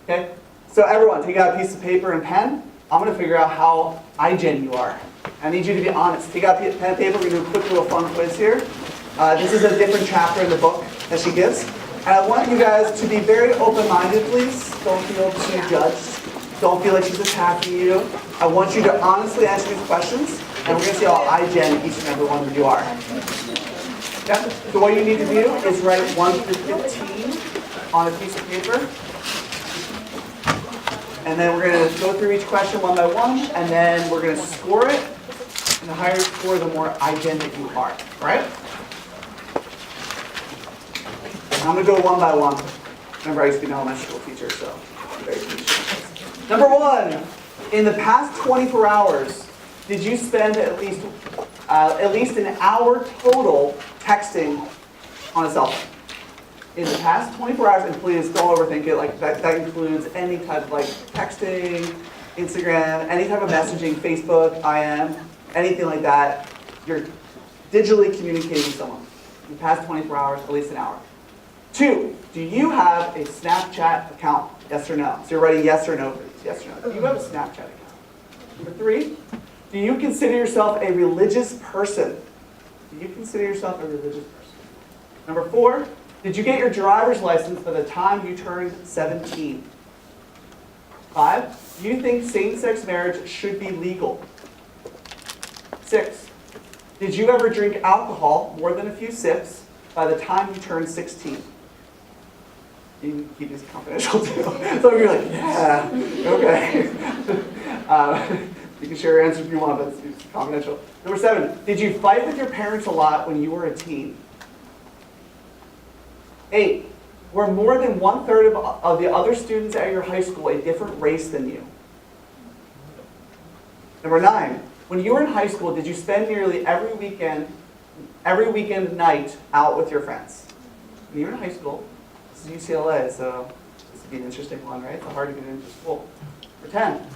Okay? So everyone, take out a piece of paper and pen. I'm going to figure out how iGen you are. I need you to be honest. Take out pen and paper. We're going to do a quick little fun quiz here. This is a different chapter in the book that she gives. And I want you guys to be very open-minded, please. Don't feel too judged. Don't feel like she's attacking you. I want you to honestly answer these questions, and we're going to see how iGen each and every one of you are. Okay? So what you need to do is write 1 through 15 on a piece of paper. And then we're going to go through each question one by one, and then we're going to score it. And the higher you score, the more iGen that you are. All right? I'm going to go one by one. Remember, I used to be an elementary school teacher, so I'm very patient. Number 1, in the past 24 hours, did you spend at least an hour total texting on a cell phone? In the past 24 hours, and please don't overthink it, like that includes any type of like texting, Instagram, any type of messaging, Facebook, IM, anything like that. You're digitally communicating with someone. In the past 24 hours, at least an hour. 2, do you have a Snapchat account? Yes or no? So you're writing yes or no for these. Yes or no? Do you have a Snapchat account? Number 3, do you consider yourself a religious person? Do you consider yourself a religious person? Number 4, did you get your driver's license by the time you turned 17? 5, do you think same-sex marriage should be legal? 6, did you ever drink alcohol more than a few sips by the time you turned 16? You can keep this confidential too. Some of you are like, yeah, okay. You can share your answer if you want, but it's confidential. Number 7, did you fight with your parents a lot when you were a teen? 8, were more than 1/3 of the other students at your high school a different race than you? Number 9, when you were in high school, did you spend nearly every weekend night out with your friends? When you were in high school, this is UCLA, so this would be an interesting one, right? It's hard to get into school. Number 10,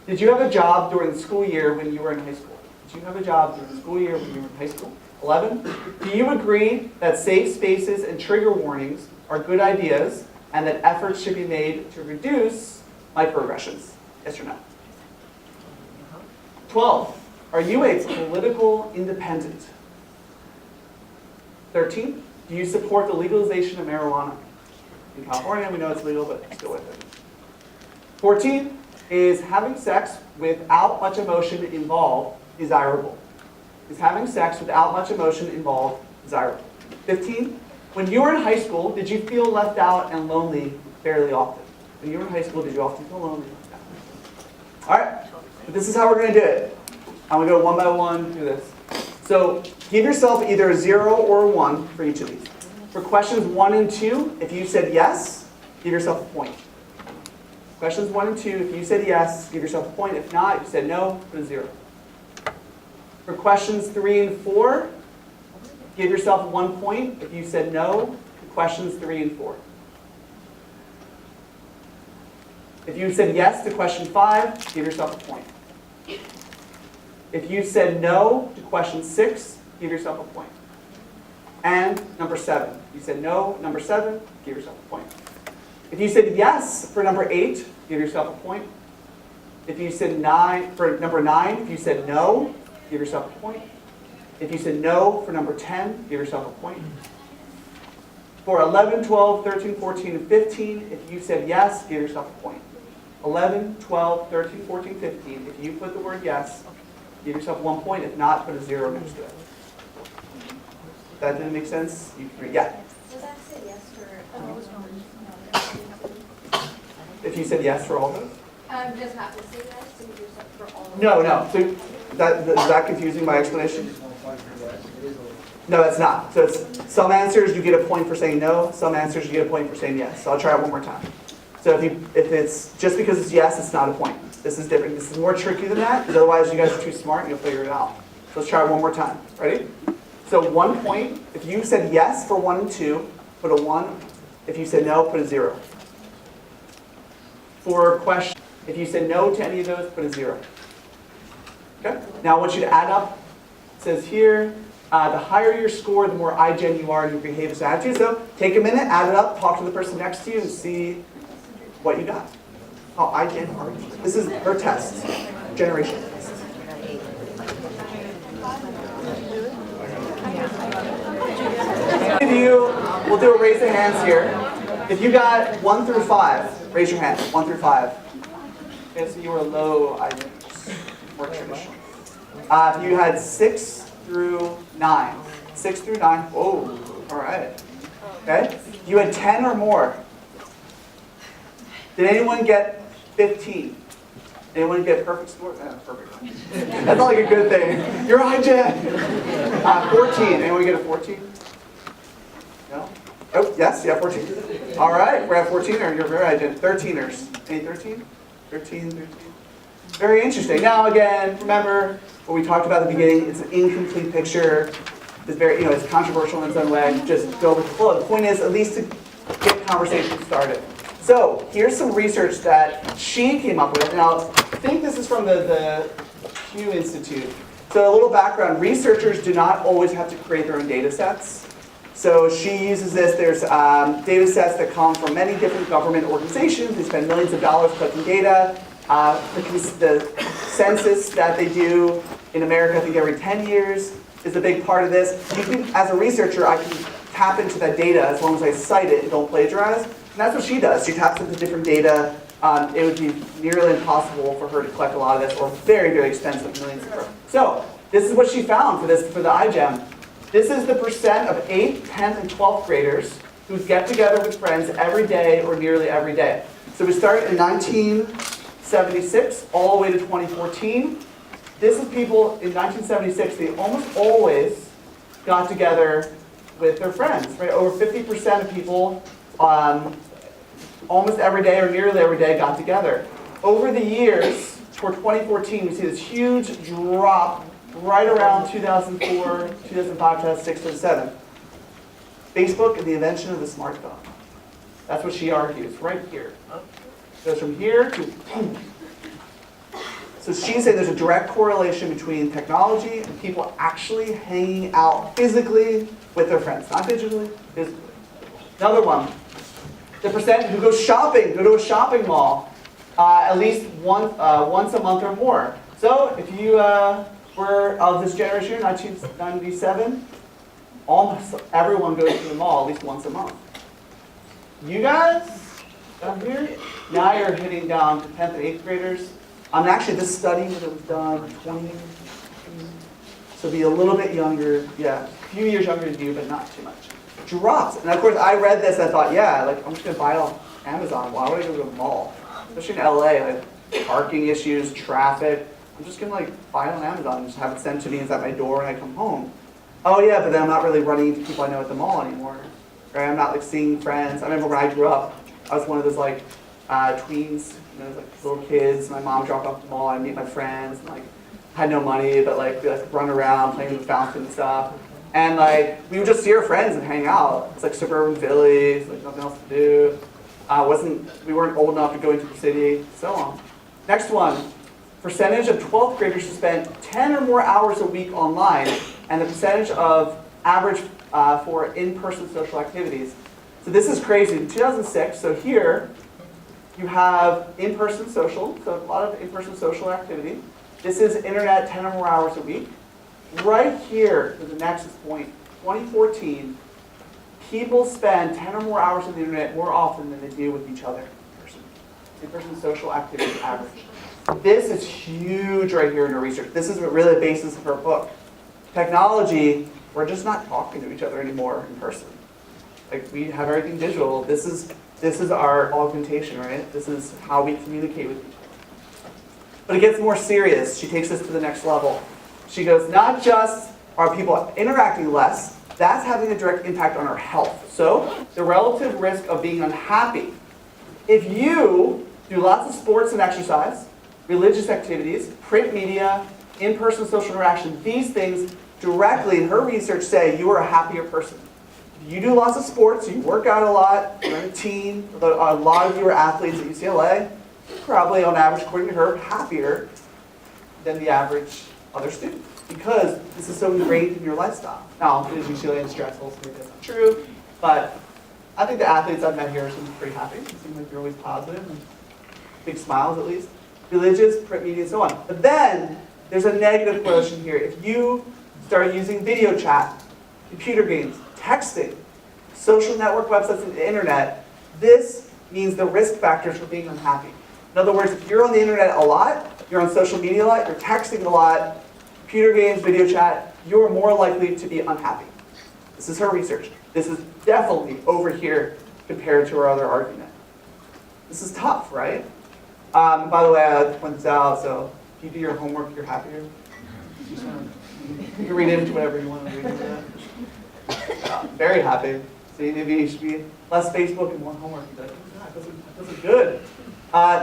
did you have a job during the school year when you were in high school? Did you have a job during the school year when you were in high school? 11, do you agree that safe spaces and trigger warnings are good ideas and that efforts should be made to reduce microaggressions? Yes or no? 12, are you a political independent? 13, do you support the legalization of marijuana? In California, we know it's legal, but still with it. 14, is having sex without much emotion involved desirable? Is having sex without much emotion involved desirable? 15, when you were in high school, did you feel left out and lonely fairly often? When you were in high school, did you often feel lonely and left out? But this is how we're going to do it. I'm going to go one by one through this. So give yourself either a 0 or a 1 for each of these. For questions 1 and 2, if you said yes, give yourself a point. Questions 1 and 2, if you said yes, give yourself a point. If not, if you said no, put a 0. For questions 3 and 4, give yourself 1 point. If you said no, to questions 3 and 4. If you said yes to question 5, give yourself a point. If you said no to question 6, give yourself a point. And number 7. You said no, number 7, give yourself a point. If you said yes for number 8, give yourself a point. If you said 9 for number 9, if you said no, give yourself a point. If you said no for number 10, give yourself a point. For 11, 12, 13, 14, and 15, if you said yes, give yourself a point. 11, 12, 13, 14, 15, if you put the word yes, give yourself 1 point. If not, put a 0 next to it. That didn't make sense? Yeah. Does that say yes for all of them? If you said yes for all of those? Does have to say yes to give yourself for all of them? No, no. So is that confusing, my explanation? No, that's not. So it's some answers you get a point for saying no, some answers you get a point for saying yes. So I'll try it one more time. So if it's just because it's yes, it's not a point. This is different. This is more tricky than that, because otherwise you guys are too smart and you'll figure it out. So let's try it one more time. Ready? So 1 point. If you said yes for 1 and 2, put a 1. If you said no, put a 0. For question, if you said no to any of those, put a 0. Okay? Now I want you to add up. It says here, the higher your score, the more iGen you are in your behaviors and attitudes. So take a minute, add it up, talk to the person next to you, and see what you got. How iGen are you? This is her test, generation test. If you, we'll do a raise of hands here. If you got 1 through 5, raise your hand. 1 through 5. Okay, so you were low iGen, more traditional. If you had 6 through 9. 6 through 9. Whoa, all right. Okay? You had 10 or more. Did anyone get 15? Anyone get perfect score? Perfect. That's not like a good thing. You're iGen. 14. Anyone get a 14? No? Oh, yes, yeah, 14. All right, we're at 14er. You're very iGen. 13ers. Any 13? 13. Very interesting. Now again, remember what we talked about at the beginning. It's an incomplete picture. It's very, it's controversial in its own way. Just go with the flow. The point is, at least to get conversation started. So here's some research that she came up with. Now, I think this is from the Pew Institute. So a little background, researchers do not always have to create their own data sets. So she uses this. There's data sets that come from many different government organizations. They spend millions of dollars collecting data. The census that they do in America, I think every 10 years, is a big part of this. You can, as a researcher, I can tap into that data as long as I cite it and don't plagiarize. And that's what she does. She taps into different data. It would be nearly impossible for her to collect a lot of this, or very, very expensive, millions of her. So this is what she found for the iGEM. This is the percent of 8th, 10th, and 12th graders who get together with friends every day or nearly every day. So we started in 1976 all the way to 2014. This is people in 1976, they almost always got together with their friends, right? Over 50% of people almost every day or nearly every day got together. Over the years, for 2014, we see this huge drop right around 2004, 2005, 2006, 2007. Facebook and the invention of the smartphone. That's what she argues, right here. It goes from here to boom. So she's saying there's a direct correlation between technology and people actually hanging out physically with their friends. Not digitally, physically. Another one. The percent who go shopping, go to a shopping mall at least once a month or more. So if you were of this generation, 1997, almost everyone goes to the mall at least once a month. You guys down here, now you're hitting down to 10th and 8th graders. Actually, this study that was done 20, so be a little bit younger, yeah, a few years younger than you, but not too much. Drops. And of course, I read this and I thought, yeah, like I'm just going to buy it off Amazon. Why would I go to a mall? Especially in LA, like parking issues, traffic. I'm just gonna like buy it on Amazon and just have it sent to me at my door when I come home. Oh yeah, but then I'm not really running into people I know at the mall anymore. Right? I'm not like seeing friends. I remember when I grew up, I was one of those like tweens, like little kids. My mom dropped off at the mall. I'd meet my friends, and like had no money, but like we'd like run around playing with the fountain and stuff. And like we would just see our friends and hang out. It's like suburban Philly, like nothing else to do. We weren't old enough to go into the city, so on. Next one, percentage of 12th graders who spend 10 or more hours a week online, and the percentage of average for in-person social activities. So this is crazy. In 2006, so here you have in-person social, so a lot of in-person social activity. This is internet 10 or more hours a week. Right here is the nexus point, 2014, people spend 10 or more hours on the internet more often than they do with each other in person. In-person social activity average. This is huge right here in our research. This is really the basis of our book. Technology, we're just not talking to each other anymore in person. Like we have everything digital. This is our augmentation, right? This is how we communicate with people. But it gets more serious. She takes this to the next level. She goes, not just are people interacting less, that's having a direct impact on our health. So the relative risk of being unhappy. If you do lots of sports and exercise, religious activities, print media, in-person social interaction, these things directly in her research say you are a happier person. If you do lots of sports, you work out a lot, you're in a team, a lot of you are athletes at UCLA, you're probably on average, according to her, happier than the average other student, because this is so ingrained in your lifestyle. Now, it is UCLA and stressful, so maybe that's not true, but I think the athletes I've met here seem pretty happy. They seem like they're always positive, and big smiles at least. Religious, print media, and so on. But then, there's a negative correlation here. If you start using video chat, computer games, texting, social network websites, and the internet, this means the risk factors for being unhappy. In other words, if you're on the internet a lot, you're on social media a lot, you're texting a lot, computer games, video chat, you're more likely to be unhappy. This is her research. This is definitely over here compared to her other argument. This is tough, right? By the way, I like to point this out, so if you do your homework, you're happier. You can read into whatever you want to read into that. Very happy. See, maybe you should be less Facebook and more homework. You're like, oh God, those are good.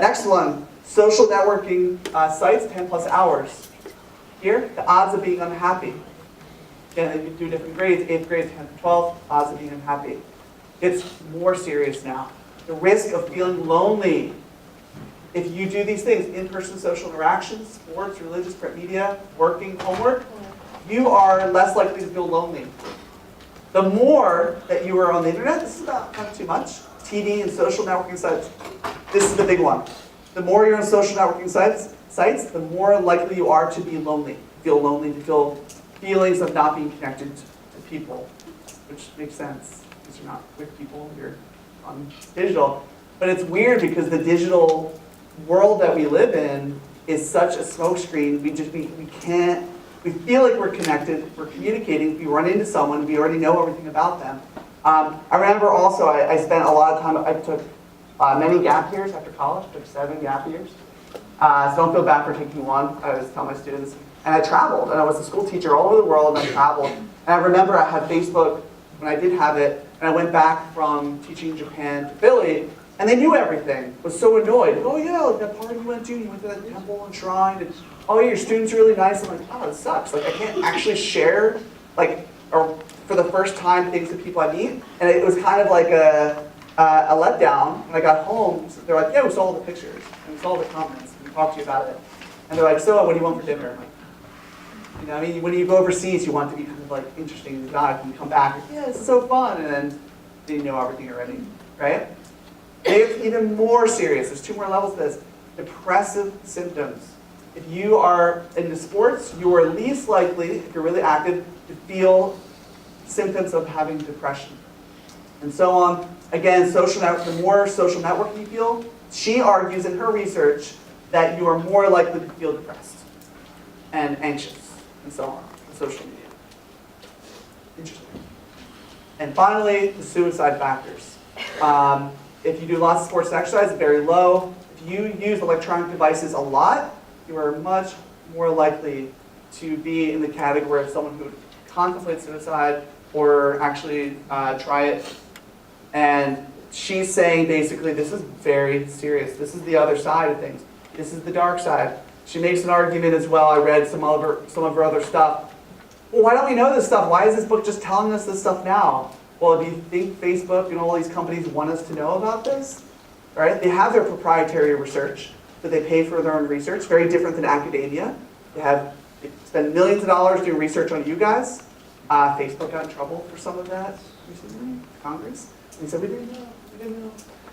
Next one, social networking sites, 10 plus hours. Here, the odds of being unhappy. Again, they do different grades, 8th grade, 10th, 12th, odds of being unhappy. It's more serious now. The risk of feeling lonely. If you do these things, in-person social interactions, sports, religious, print media, working, homework, you are less likely to feel lonely. The more that you are on the internet, this is not kind of too much, TV and social networking sites, this is the big one. The more you're on social networking sites, the more likely you are to be lonely, to feel feelings of not being connected to people, which makes sense because you're not with people, you're on digital. But it's weird because the digital world that we live in is such a smokescreen. We feel like we're connected, we're communicating, we run into someone, we already know everything about them. I remember also, I spent a lot of time, I took many gap years after college, took 7 gap years. So don't feel bad for taking one, I always tell my students. And I traveled, and I was a school teacher all over the world, and I traveled. And I remember I had Facebook when I did have it, and I went back from teaching in Japan to Philly, and they knew everything. Was so annoyed. Oh yeah, like that party you went to that temple and shrine, and oh yeah, your students are really nice. I'm like, oh, this sucks. Like I can't actually share, like, or for the first time, things with people I meet. And it was kind of like a letdown. When I got home, they're like, yeah, we saw all the pictures, and we saw all the comments, and we talked to you about it. And they're like, so what do you want for dinner? I'm like, you know, I mean, when you go overseas, you want to be kind of like interesting and exotic, and you come back, like, yeah, this is so fun, and then you know everything already, right? It's even more serious. There's 2 more levels to this. Depressive symptoms. If you are into sports, you are least likely, if you're really active, to feel symptoms of having depression. And so on. Again, the more social networking you feel, she argues in her research that you are more likely to feel depressed and anxious, and so on, on social media. Interesting. And finally, the suicide factors. If you do lots of sports and exercise, very low. If you use electronic devices a lot, you are much more likely to be in the category of someone who would contemplate suicide or actually try it. And she's saying basically this is very serious. This is the other side of things. This is the dark side. She makes an argument as well. I read some of her other stuff. Well, why don't we know this stuff? Why is this book just telling us this stuff now? Well, do you think Facebook and all these companies want us to know about this? Right? They have their proprietary research, but they pay for their own research. Very different than academia. They spend millions of dollars doing research on you guys. Facebook got in trouble for some of that recently, Congress. And they said, we didn't know.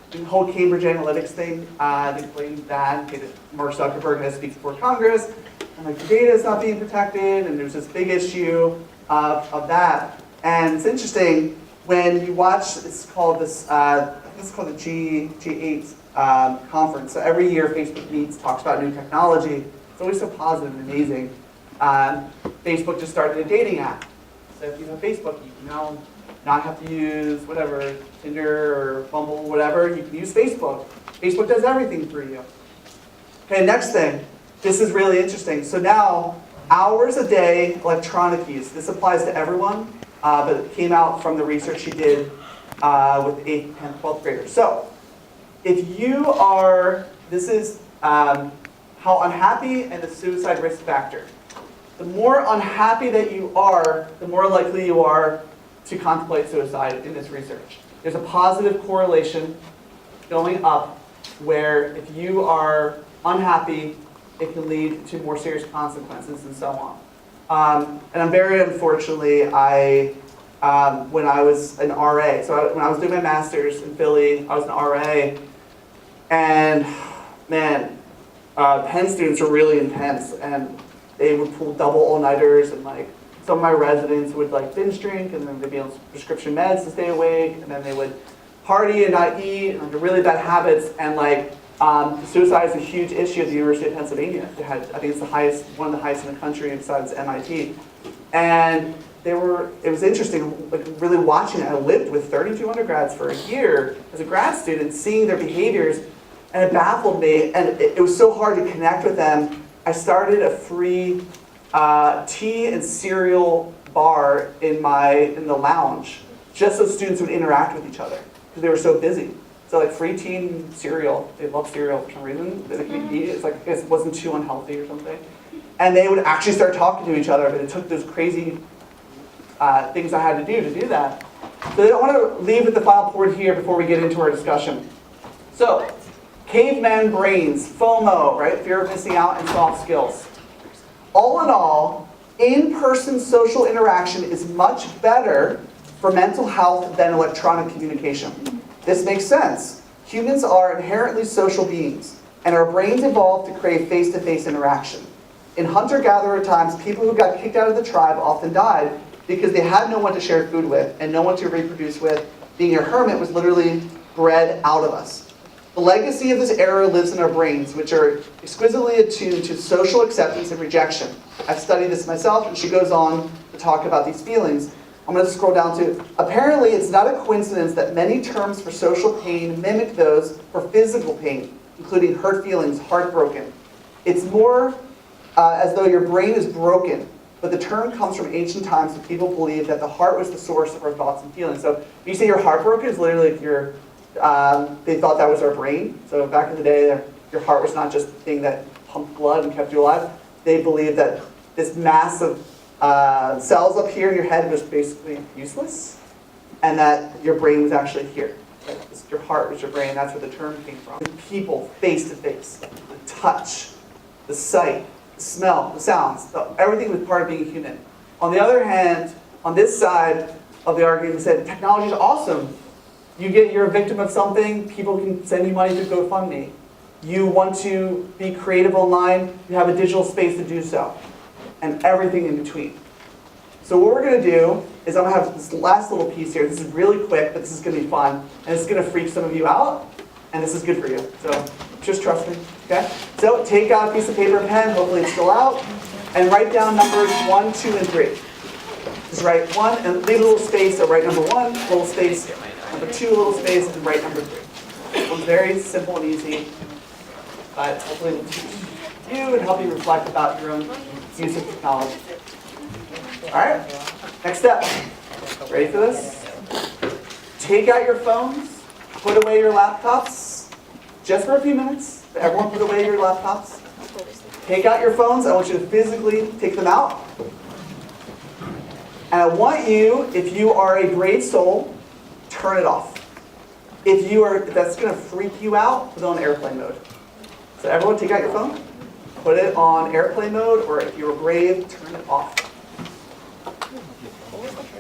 The whole Cambridge Analytics thing, they blamed that. Mark Zuckerberg has to speak before Congress. And like the data is not being protected, and there's this big issue of that. And it's interesting, when you watch, it's called this, I think it's called the G8 conference. So every year Facebook meets, talks about new technology. It's always so positive and amazing. Facebook just started a dating app. So if you have Facebook, you can now not have to use whatever, Tinder or Bumble, whatever. You can use Facebook. Facebook does everything for you. Okay, next thing. This is really interesting. So now, hours a day electronic use. This applies to everyone, but it came out from the research she did with 8th, 10th, 12th graders. So, if you are, this is how unhappy and the suicide risk factor. The more unhappy that you are, the more likely you are to contemplate suicide in this research. There's a positive correlation going up where if you are unhappy, it can lead to more serious consequences and so on. And I'm very unfortunately, when I was an RA, so when I was doing my master's in Philly, I was an RA, and man, Penn students were really intense, and they would pull double all-nighters, and like some of my residents would like binge drink, and then they'd be on prescription meds to stay awake, and then they would party and not eat, and like really bad habits, and like suicide is a huge issue at the University of Pennsylvania. They had, I think it's one of the highest in the country besides MIT. And it was interesting, like really watching it. I lived with 32 undergrads for a year as a grad student, seeing their behaviors, and it baffled me, and it was so hard to connect with them. I started a free tea and cereal bar in the lounge, just so students would interact with each other, because they were so busy. So like free tea and cereal, they love cereal for some reason. They could eat it. It's like it wasn't too unhealthy or something. And they would actually start talking to each other, but it took those crazy things I had to do that. So I want to leave with the final point here before we get into our discussion. So, caveman brains, FOMO, right? Fear of missing out, and soft skills. All in all, in-person social interaction is much better for mental health than electronic communication. This makes sense. Humans are inherently social beings, and our brains evolved to crave face-to-face interaction. In hunter-gatherer times, people who got kicked out of the tribe often died because they had no one to share food with and no one to reproduce with. Being a hermit was literally bred out of us. The legacy of this era lives in our brains, which are exquisitely attuned to social acceptance and rejection. I've studied this myself, and she goes on to talk about these feelings. I'm going to scroll down to, apparently it's not a coincidence that many terms for social pain mimic those for physical pain, including hurt feelings, heartbroken. It's more as though your brain is broken, but the term comes from ancient times when people believed that the heart was the source of our thoughts and feelings. So if you say you're heartbroken, it's literally like they thought that was our brain. So back in the day, your heart was not just the thing that pumped blood and kept you alive. They believed that this mass of cells up here in your head was basically useless, and that your brain was actually here. Right? Your heart was your brain, that's where the term came from. People, face to face, the touch, the sight, the smell, the sounds, everything was part of being human. On the other hand, on this side of the argument, said technology is awesome. You're a victim of something, people can send you money to GoFundMe. You want to be creative online, you have a digital space to do so. And everything in between. So what we're going to do is I'm going to have this last little piece here. This is really quick, but this is going to be fun. And it's going to freak some of you out, and this is good for you. So just trust me, okay? So take out a piece of paper and pen, hopefully it's still out, and write down numbers 1, 2, and 3. Just write 1, and leave a little space, so write number 1, little space, number 2, little space, and write number 3. It's very simple and easy, but hopefully you and help you reflect about your own use of technology. All right, next step. Ready for this? Take out your phones, put away your laptops, just for a few minutes. Everyone put away your laptops. Take out your phones. I want you to physically take them out. And I want you, if you are a brave soul, turn it off. If that's going to freak you out, put it on airplane mode. So everyone take out your phone, put it on airplane mode, or if you're brave, turn it off.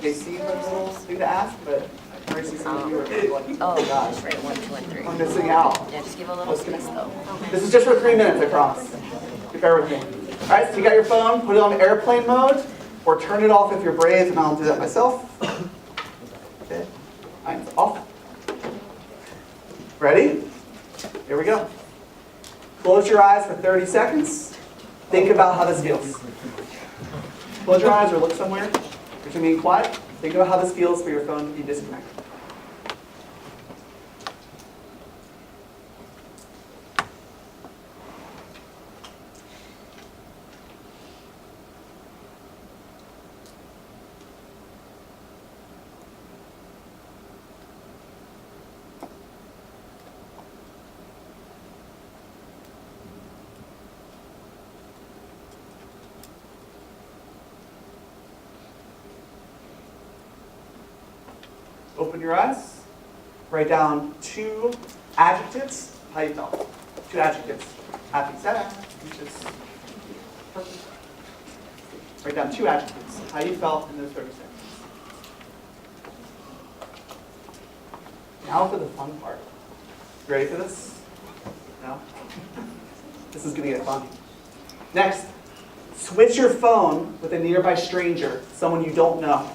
They seem like a little thing to ask, but I already see some of you are like, oh gosh, Right, 1, 2, and 3. I'm missing out. Yeah, just give a little space though. This is just for 3 minutes, I promise. Bear with me. All right, so take out your phone, put it on airplane mode, or turn it off if you're brave, and I'll do that myself. Okay, mine's off. Ready? Here we go. Close your eyes for 30 seconds. Think about how this feels. Close your eyes or look somewhere. If you're being quiet, think about how this feels for your phone to be disconnected. Open your eyes. Write down 2 adjectives. How you felt. 2 adjectives. Happy, sad, anxious, perfect. Write down 2 adjectives. How you felt in those 30 seconds. Now for the fun part. You ready for this? No? This is going to get fun. Next, switch your phone with a nearby stranger, someone you don't know.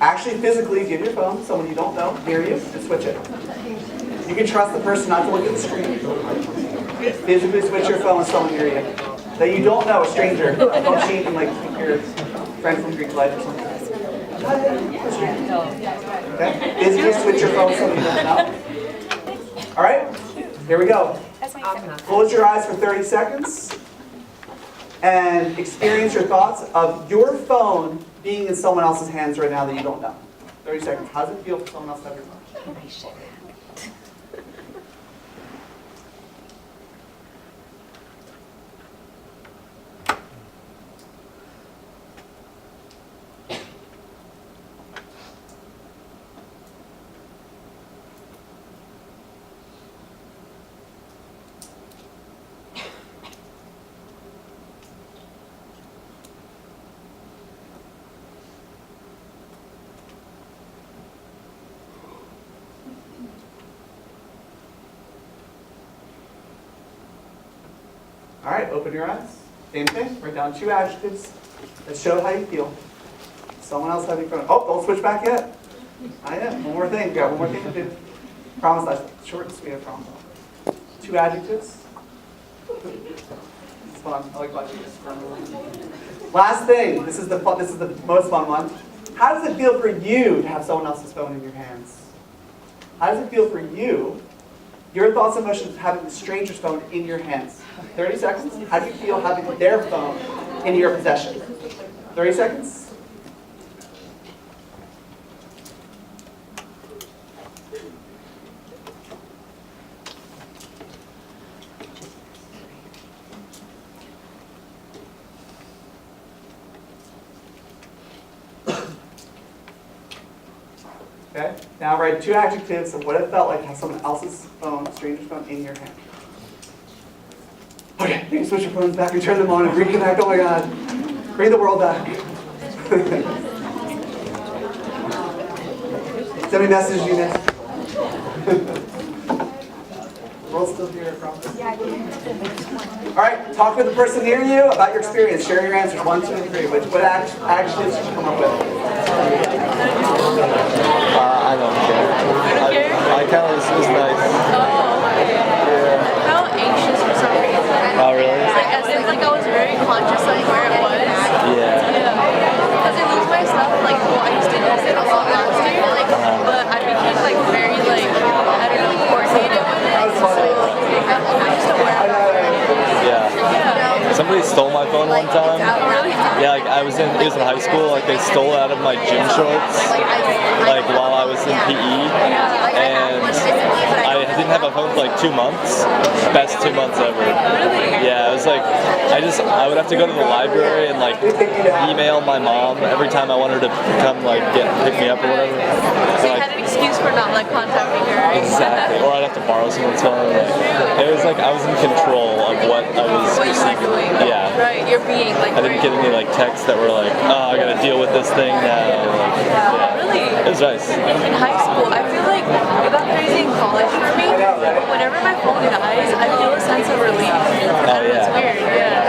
Actually, physically give your phone to someone you don't know near you and switch it. You can trust the person not to look at the screen. Physically switch your phone with someone near you that you don't know, a stranger. Don't cheat and like your friend from Greek life or something. Okay? Physically switch your phone with someone you don't know. All right, here we go. Close your eyes for 30 seconds and experience your thoughts of your phone being in someone else's hands right now that you don't know. 30 seconds. How does it feel for someone else to have your phone? All right, open your eyes. Same thing. Write down 2 adjectives that show how you feel. Someone else having fun. Oh, don't switch back yet. Not yet. One more thing. Got one more thing to do. Promise that's short and sweet. I promise. 2 adjectives. It's fun. I like watching this. Last thing. This is the most fun one. How does it feel for you to have someone else's phone in your hands? How does it feel for you? Your thoughts and emotions having the stranger's phone in your hands. 30 seconds. How do you feel having their phone in your possession? 30 seconds. Okay. Now write 2 adjectives of what it felt like to have someone else's phone, a stranger's phone, in your hand. Okay, you can switch your phones back and turn them on and reconnect. Oh my God. Bring the world back. Send me messages you missed. The world's still here, I promise. All right, talk with the person near you about your experience. Share your answers, 1, 2, and 3. What adjectives did you come up with? I don't care. I kind of, it's nice. I felt anxious for some reason. Oh, really? Like I was very conscious of where it was. Yeah. Because I lose my stuff, like, well, I used to lose it a lot last year, but I became, like, very, like, I don't know, coordinated with it. So, like, I used to wear Somebody stole my phone one time. Yeah, like it was in high school. Like they stole it out of my gym shorts, like while I was in PE, and I didn't have a phone for like 2 months. Best 2 months ever. Yeah, it was like I would have to go to the library and like email my mom every time I wanted her to come like pick me up or whatever. So you had an excuse for not like contacting her. Exactly. Or I'd have to borrow someone's phone. Like, it was like I was in control of what I was What you were receiving. doing. Yeah. Right. You're being like. I didn't get any like texts that were like, oh, I gotta deal with this thing now. Like, yeah. Really? It was nice. In high school, I feel like it got crazy in college for me. Whenever my phone dies, I feel a sense of relief. Oh yeah. It's weird. Yeah.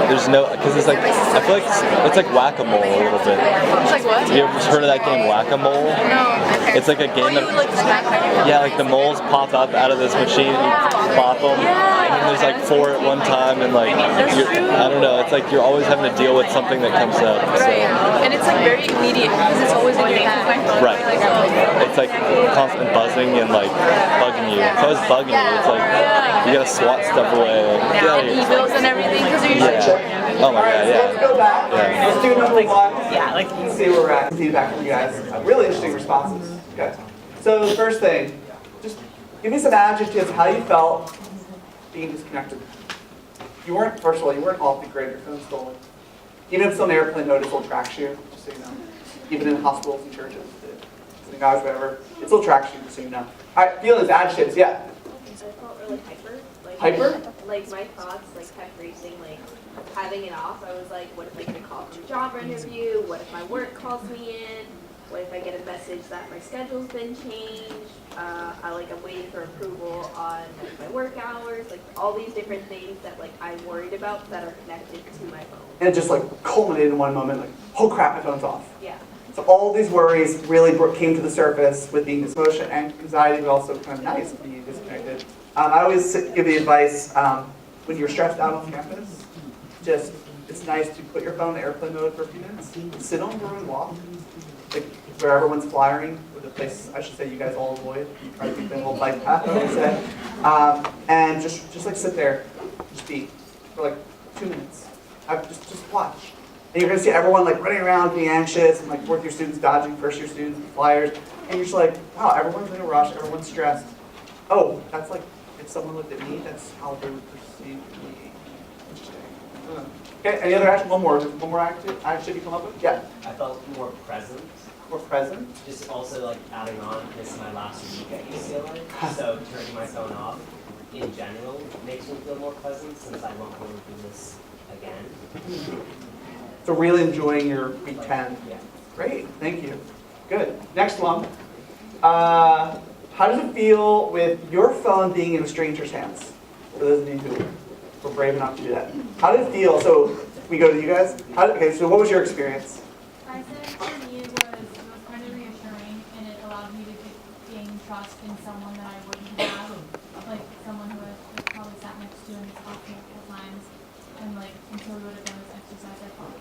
There's no, because it's like, I feel like it's like whack-a-mole a little bit. It's like what? You ever heard of that game Whack-a-Mole? No. It's like a Oh, game you that, would like smack them. yeah, like the moles pop up out of this machine and you plop them. And then there's like 4 at one time and like, I don't know, it's like you're always having to deal with something that comes up. So. Right. And it's like very immediate because it's always in your hand. Right. It's like constant buzzing and like bugging you. It's always bugging you. It's like you gotta swat stuff away. Like, get out of And here. emails and everything because you're usually. Yeah. Oh my god, Let's yeah. go back. Yeah. Let's do number 1. Yeah, like you can see where we're at. Feedback from you guys. Really interesting responses. Okay. So the first thing, just give me some adjectives how you felt being disconnected. You weren't, first of all, you weren't off the grid. Your phone stolen. Even if it's on airplane mode, it still tracks you. Just so you know. Even in hospitals and churches, synagogues, whatever, it still tracks you. Just so you know. All right, feelings, adjectives. Yeah. So I felt really hyper. Like, Hyper? Like my thoughts like kept racing, like having it off. I was like, what if I get a call from a job interview? What if my work calls me in? What if I get a message that my schedule's been changed? I'm waiting for approval on like, my work hours, like all these different things that like I'm worried about that are connected to my phone. And it just like culminated in one moment, like, oh crap, my phone's off. Yeah. So all these worries really came to the surface with being dismotion and anxiety, but also kind of nice being disconnected. I always give the advice when you're stressed out on campus, just it's nice to put your phone in airplane mode for a few minutes, sit on the road and walk, like where everyone's flying, or the place I should say you guys all avoid. You try to keep that whole bike path, I would say, and just like sit there, just be for like 2 minutes. Just watch. And you're gonna see everyone like running around, being anxious, and like 4th year students dodging 1st year students, flyers, and you're just like, wow, everyone's in a rush, everyone's stressed. Oh, that's like, if someone looked at me, that's how they would perceive me. Interesting. Okay, any other action? One more action you come up with? Yeah. I felt more present. More present? Just also like adding on, this is my last week at UCLA, so turning my phone off in general makes me feel more present since I won't go through this again. So really enjoying your week 10. Yeah. Great, thank you. Good. Next one. How does it feel with your phone being in a stranger's hands? For those of you who were brave enough to do that. How did it feel? So we go to you guys. Okay, so what was your experience? I said for me it was kind of reassuring, and it allowed me to gain trust in someone that I wouldn't have, like someone who I probably sat next to and talked to multiple times, and like until we would have done this exercise, I thought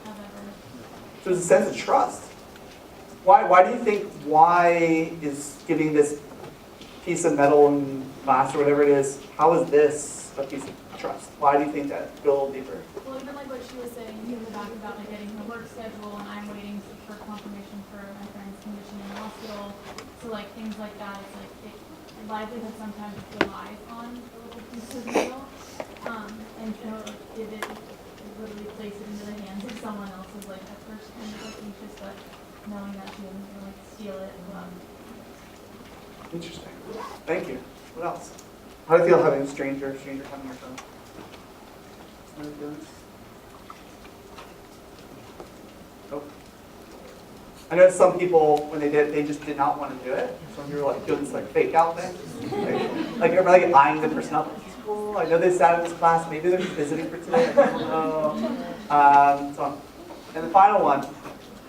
have ever. So there's a sense of trust. Why do you think, why is giving this piece of metal and glass or whatever it is, how is this a piece of trust? Why do you think that? Go a little deeper. Well, even like what she was saying in the back about like getting her work schedule, and I'm waiting for confirmation for my friend's condition in the hospital. So like things like that, it's like livelihood sometimes relies on a little piece of metal, and to give it, literally place it into the hands of someone else is like at first kind of like anxious, but knowing that she didn't really steal it. Interesting. Thank you. What else? How do you feel having a stranger having your phone? Any feelings? Nope. I know some people, when they did, they just did not want to do it. Some people were like doing this like fake out thing. Like everybody like eyeing the person up. Cool. I know they sat in this class. Maybe they're just visiting for today. I don't know. So on. And the final one.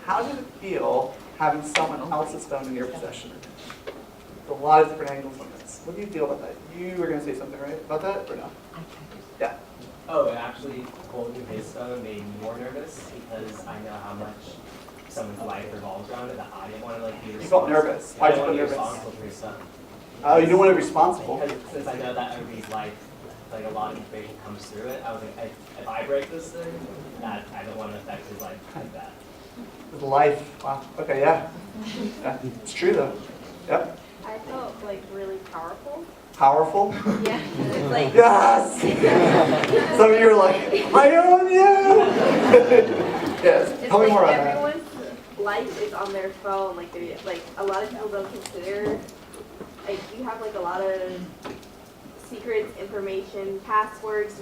How did it feel having someone else's phone in your possession? There's a lot of different angles on this. What do you feel about that? You were going to say something, right? About that or no? Yeah. Oh, actually holding his phone made me more nervous because I know how much someone's life revolves around it that I didn't want to like be responsible. You felt nervous. Why did you feel nervous? Responsible for his son. Oh, you didn't want to be responsible. Because since I know that everybody's life like a lot of information comes through it. I was like, if I break this thing, that I don't want to affect his life like that. His life. Wow. Okay. Yeah. Yeah. It's true though. Yep. I felt like really powerful. Powerful. Yeah. It's like Yes. Some of you are like, I own you. Yes. it's Tell me like more about that. everyone's life is on their phone. Like like a lot of people don't consider like you have like a lot of secrets, information, passwords,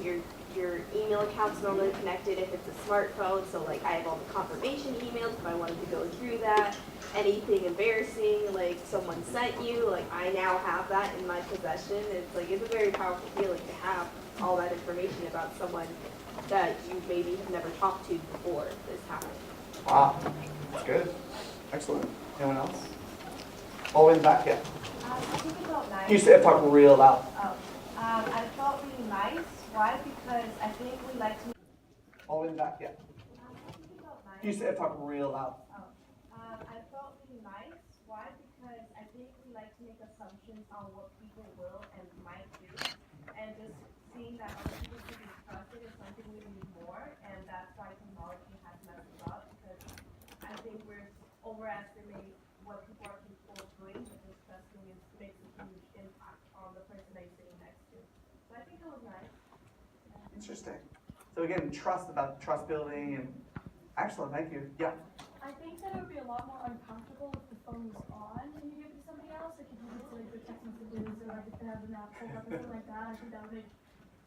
your email account's normally connected if it's a smartphone, so like I have all the confirmation emails if I wanted to go through that. Anything embarrassing, like someone sent you, like I now have that in my possession. It's like, it's a very powerful feeling to have all that information about someone that you maybe have never talked to before this happened. Wow. That's good. Excellent. Anyone else? All the way in the back, yeah. I think it felt nice. You said talk real loud. I felt really nice. Why? Because I think we like to. All the way in the back, yeah. You said talk real loud. I felt really nice. Why? Because I think we like to make assumptions on what people will and might do, and just seeing that other people can be trusted is something we need more, and that's why technology has messed us up, because I think we're overestimating what people are capable of doing, because trusting makes a huge impact on the person that you're sitting next to. So I think it was nice. Interesting. So again, trust about trust building and excellent. Thank you. Yeah. I think that it would be a lot more uncomfortable if the phone was on and you give it to somebody else. Like if you get to like the text messages or like if they have the map pulled up or something like that. I think that would make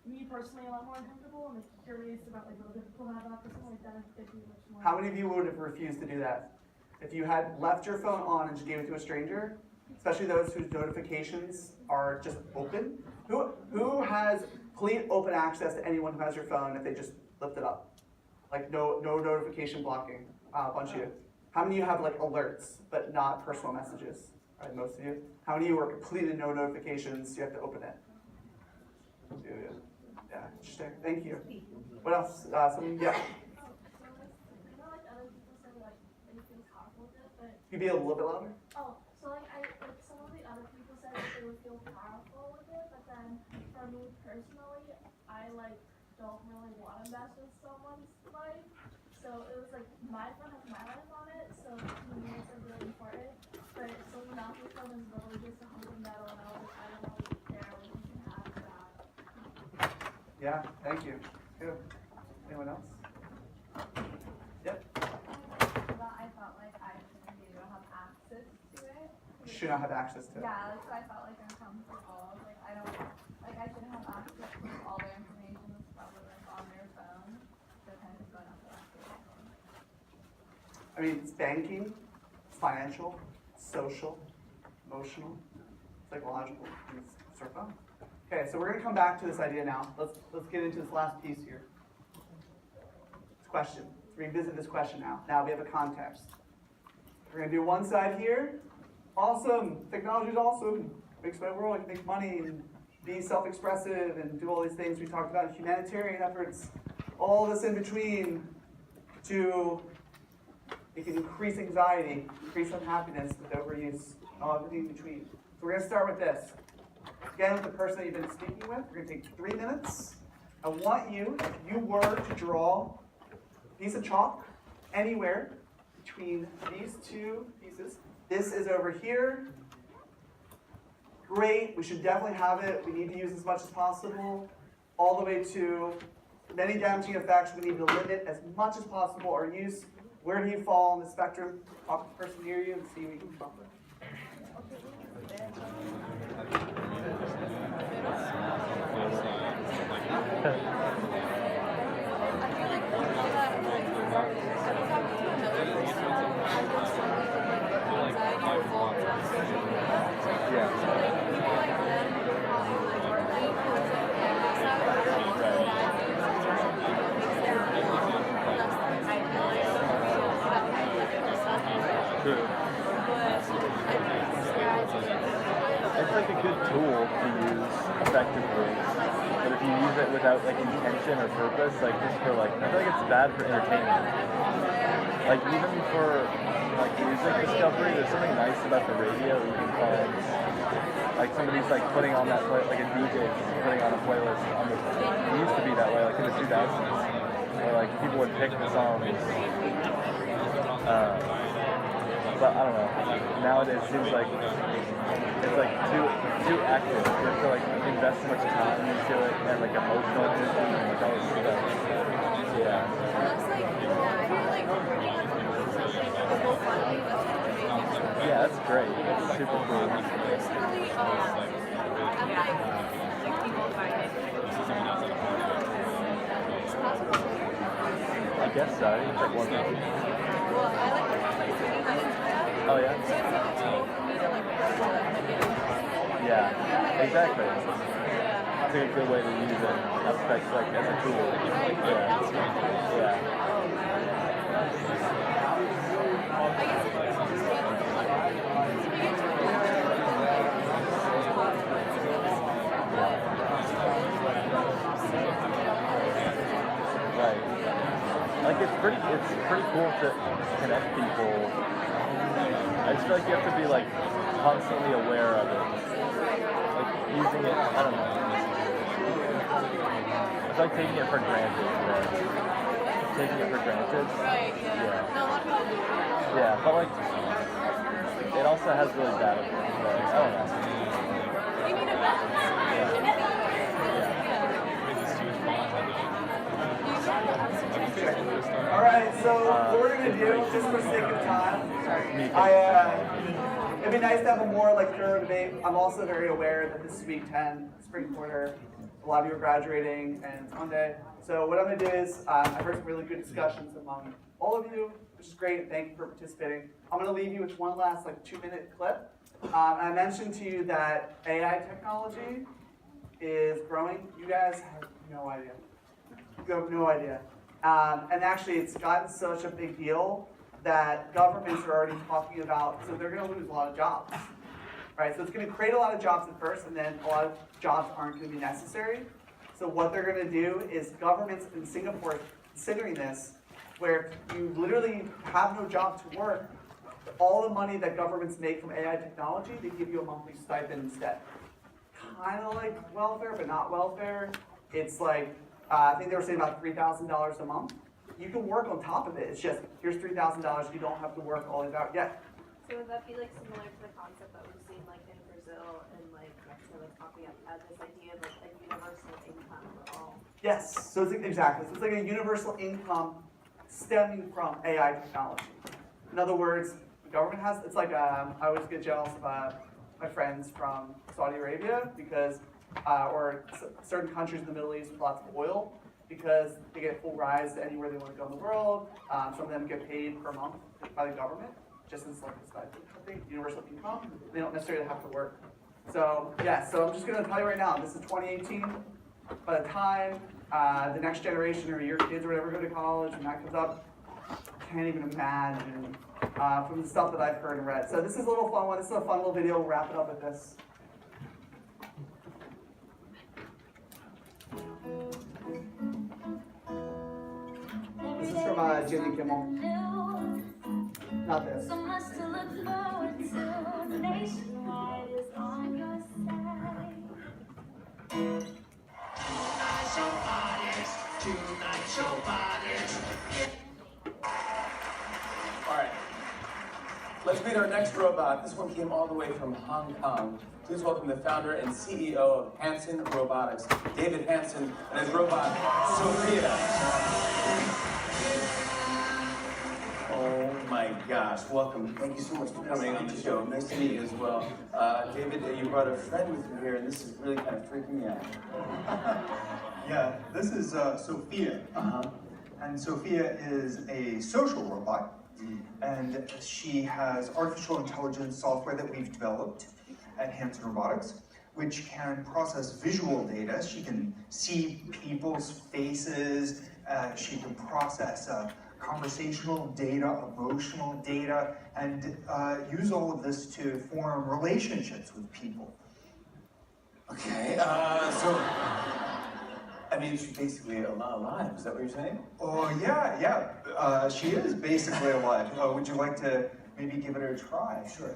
me personally a lot more uncomfortable and like curious about like what other people have up or something like that. I think that'd be much more. How many of you would have refused to do that? If you had left your phone on and just gave it to a stranger, especially those whose notifications are just open. Who has complete open access to anyone who has your phone if they just lift it up? Like no notification blocking. A bunch of you. How many of you have like alerts but not personal messages? Right, most of you. How many of you are completely no notifications? You have to open it. Yeah, interesting. Thank you. What else? Yeah. You be a little bit louder. Oh, so like some of the other people said that they would feel powerful with it, but then for me personally, I like don't really want to mess with someone's life. So it was like my phone has my life on it, so to me it's like really important. But someone else's phone is really just something that I don't know. I don't really care when you can have that. Yeah, thank you. Good. Anyone else? Yep. I felt like I shouldn't be able to have access to it. You should not have access to it. Yeah, so I felt like uncomfortable. Like I shouldn't have access to all their information that's probably like on their phone. So kind of going off of that. I mean, it's banking, it's financial, social, emotional, psychological. It's our phone. Okay, so we're going to come back to this idea now. Let's get into this last piece here. This question. Let's revisit this question now. Now we have a context. We're going to do one side here. Awesome. Technology is awesome. Makes my world. I can make money and be self-expressive and do all these things we talked about, humanitarian efforts, all this in between to it can increase anxiety, increase unhappiness with overuse, and all everything in between. So we're going to start with this. Again, with the person that you've been speaking with, we're going to take 3 minutes. I want you, if you were to draw a piece of chalk anywhere between these two pieces, this is over here. Great, we should definitely have it. We need to use as much as possible. All the way to many damaging effects. We need to limit as much as possible our use. Where do you fall on the spectrum? Talk to the person near you and see what you can come up with. It's like a good tool to use effectively, but if you use it without like intention or purpose, like just for like, I feel like it's bad for entertainment. Like even for like music discovery, there's something nice about the radio. You can find like somebody's like putting on that play, like a DJ putting on a playlist on the, it used to be that way, like in the 2000s, where like people would pick the songs. But I don't know. Nowadays it seems like it's like too active. You have to like invest so much time into it and like emotional energy and like all this stuff. Yeah. Plus, like, I feel like working on the whole family, that's really amazing. Yeah, that's great. That's super cool. Personally, I'm like 60 by it. I guess so. I think it's like one thing. Well, I like the shooting lessons for that. Oh yeah? So it's like a tool for me to like practice at the beginning. Yeah, exactly. I think a good way to use it. That's like as a tool. Yeah. I guess it depends on the state of the life. If you get to Right. Like it's pretty cool to connect people. I just feel like you have to be like constantly aware of it. Like using it, I don't know. It's like taking it for granted. Taking it for granted. Right, yeah. No, a lot of people do. Yeah, but like it also has really bad effects. Like, I don't know. You need a balance. All right, so what we're gonna do, just for sake of time, it'd be nice to have a more like thorough debate. I'm also very aware that this is week 10, spring quarter. A lot of you are graduating, and it's Monday. So what I'm gonna do is, I heard some really good discussions among all of you, which is great. Thank you for participating. I'm gonna leave you with one last like 2-minute clip. I mentioned to you that AI technology is growing. You guys have no idea. You have no idea. And actually, it's gotten such a big deal that governments are already talking about, so they're going to lose a lot of jobs. Right? So it's going to create a lot of jobs at first, and then a lot of jobs aren't going to be necessary. So what they're going to do is governments in Singapore are considering this, where you literally have no job to work, all the money that governments make from AI technology, they give you a monthly stipend instead. Kind of like welfare, but not welfare. It's like, I think they were saying about $3,000 a month. You can work on top of it. It's just, here's $3,000, you don't have to work all it out yet. So would that be like similar to the concept that we've seen like in Brazil and like Mexico, like talking about this idea of like a universal income for all? Yes, so it's exactly. So it's like a universal income stemming from AI technology. In other words, the government has, it's like, I always get jealous about my friends from Saudi Arabia because, or certain countries in the Middle East with lots of oil, because they get full rides to anywhere they want to go in the world. Some of them get paid per month by the government, just as like a stipend, universal income. They don't necessarily have to work. So yeah, so I'm just going to tell you right now, this is 2018. By the time the next generation or your kids or whatever go to college and that comes up, I can't even imagine from the stuff that I've heard and read. So this is a little fun one. This is a fun little video. We'll wrap it up with this. This is from Jeannie Kimmel. Not this. So much to look forward to. Nationwide is on your side. Tonight's your bodies. Tonight's your bodies. All right. Let's meet our next robot. This one came all the way from Hong Kong. Please welcome the founder and CEO of Hanson Robotics, David Hanson, and his robot, Sophia. Oh my gosh, welcome. Thank you so much for coming on the show. Nice to meet you as well. David, you brought a friend with you here, and this is really kind of freaking me out. Yeah, this is Sophia. And Sophia is a social robot. And she has artificial intelligence software that we've developed at Hanson Robotics, which can process visual data. She can see people's faces. She can process conversational data, emotional data, and use all of this to form relationships with people. Okay, I mean, she's basically alive, is that what you're saying? Oh, yeah. She is basically alive. Would you like to maybe give it a try? Sure.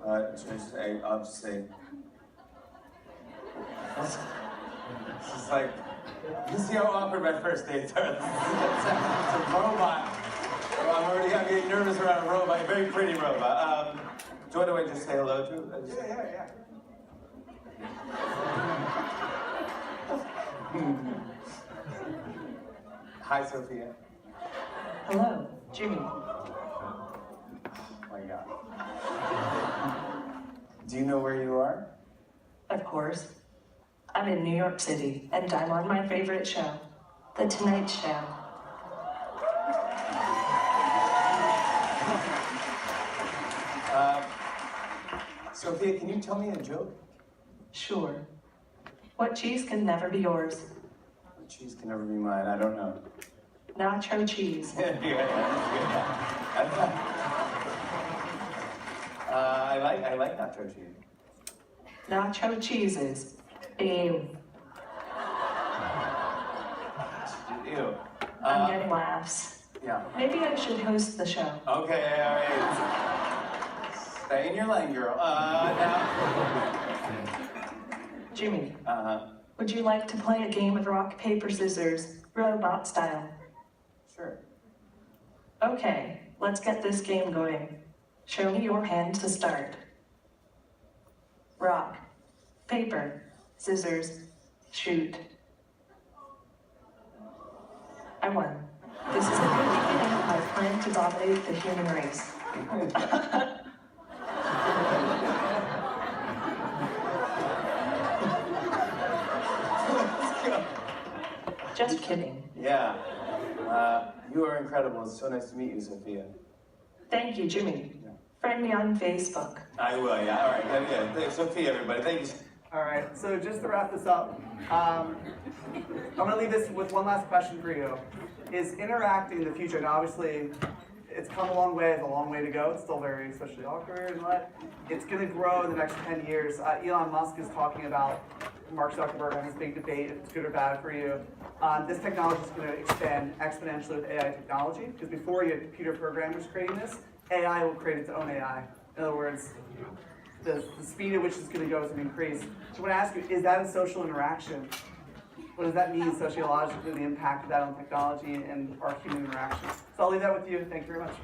I'll just say, It's just like, you see how awkward my first dates are. It's a robot. I'm getting nervous around a robot, a very pretty robot. So what do I just say hello to? Yeah. Hi, Sophia. Hello, Jimmy. Oh my God. Do you know where you are? Of course. I'm in New York City, and I'm on my favorite show, The Tonight Show. Sophia, can you tell me a joke? Sure. What cheese can never be yours? What cheese can never be mine? I don't know. Nacho cheese. I like nacho cheese. Nacho cheeses. Ew. Ew. I'm getting laughs. Yeah. Maybe I should host the show. Okay, all right. Stay in your lane, girl. Now. Jimmy, would you like to play a game of rock, paper, scissors, robot style? Sure. Okay, let's get this game going. Show me your hand to start. Rock, paper, scissors, shoot. I won. This is the beginning of my plan to dominate the human race. Just kidding. Yeah. You are incredible. It's so nice to meet you, Sophia. Thank you, Jimmy. Friend me on Facebook. I will, yeah. All right. Yeah. Sophia, everybody. Thank you. All right, so just to wrap this up, I'm going to leave this with one last question for you. Is interacting in the future, and obviously it's come a long way, it's a long way to go, it's still very especially awkward and what, it's going to grow in the next 10 years. Elon Musk is talking about Mark Zuckerberg on this big debate, if it's good or bad for you. This technology is going to expand exponentially with AI technology, because before you had computer programmers creating this, AI will create its own AI. In other words, the speed at which it's going to go is going to increase. So I want to ask you, is that a social interaction? What does that mean sociologically, the impact of that on technology and our human interaction? So I'll leave that with you. Thank you very much.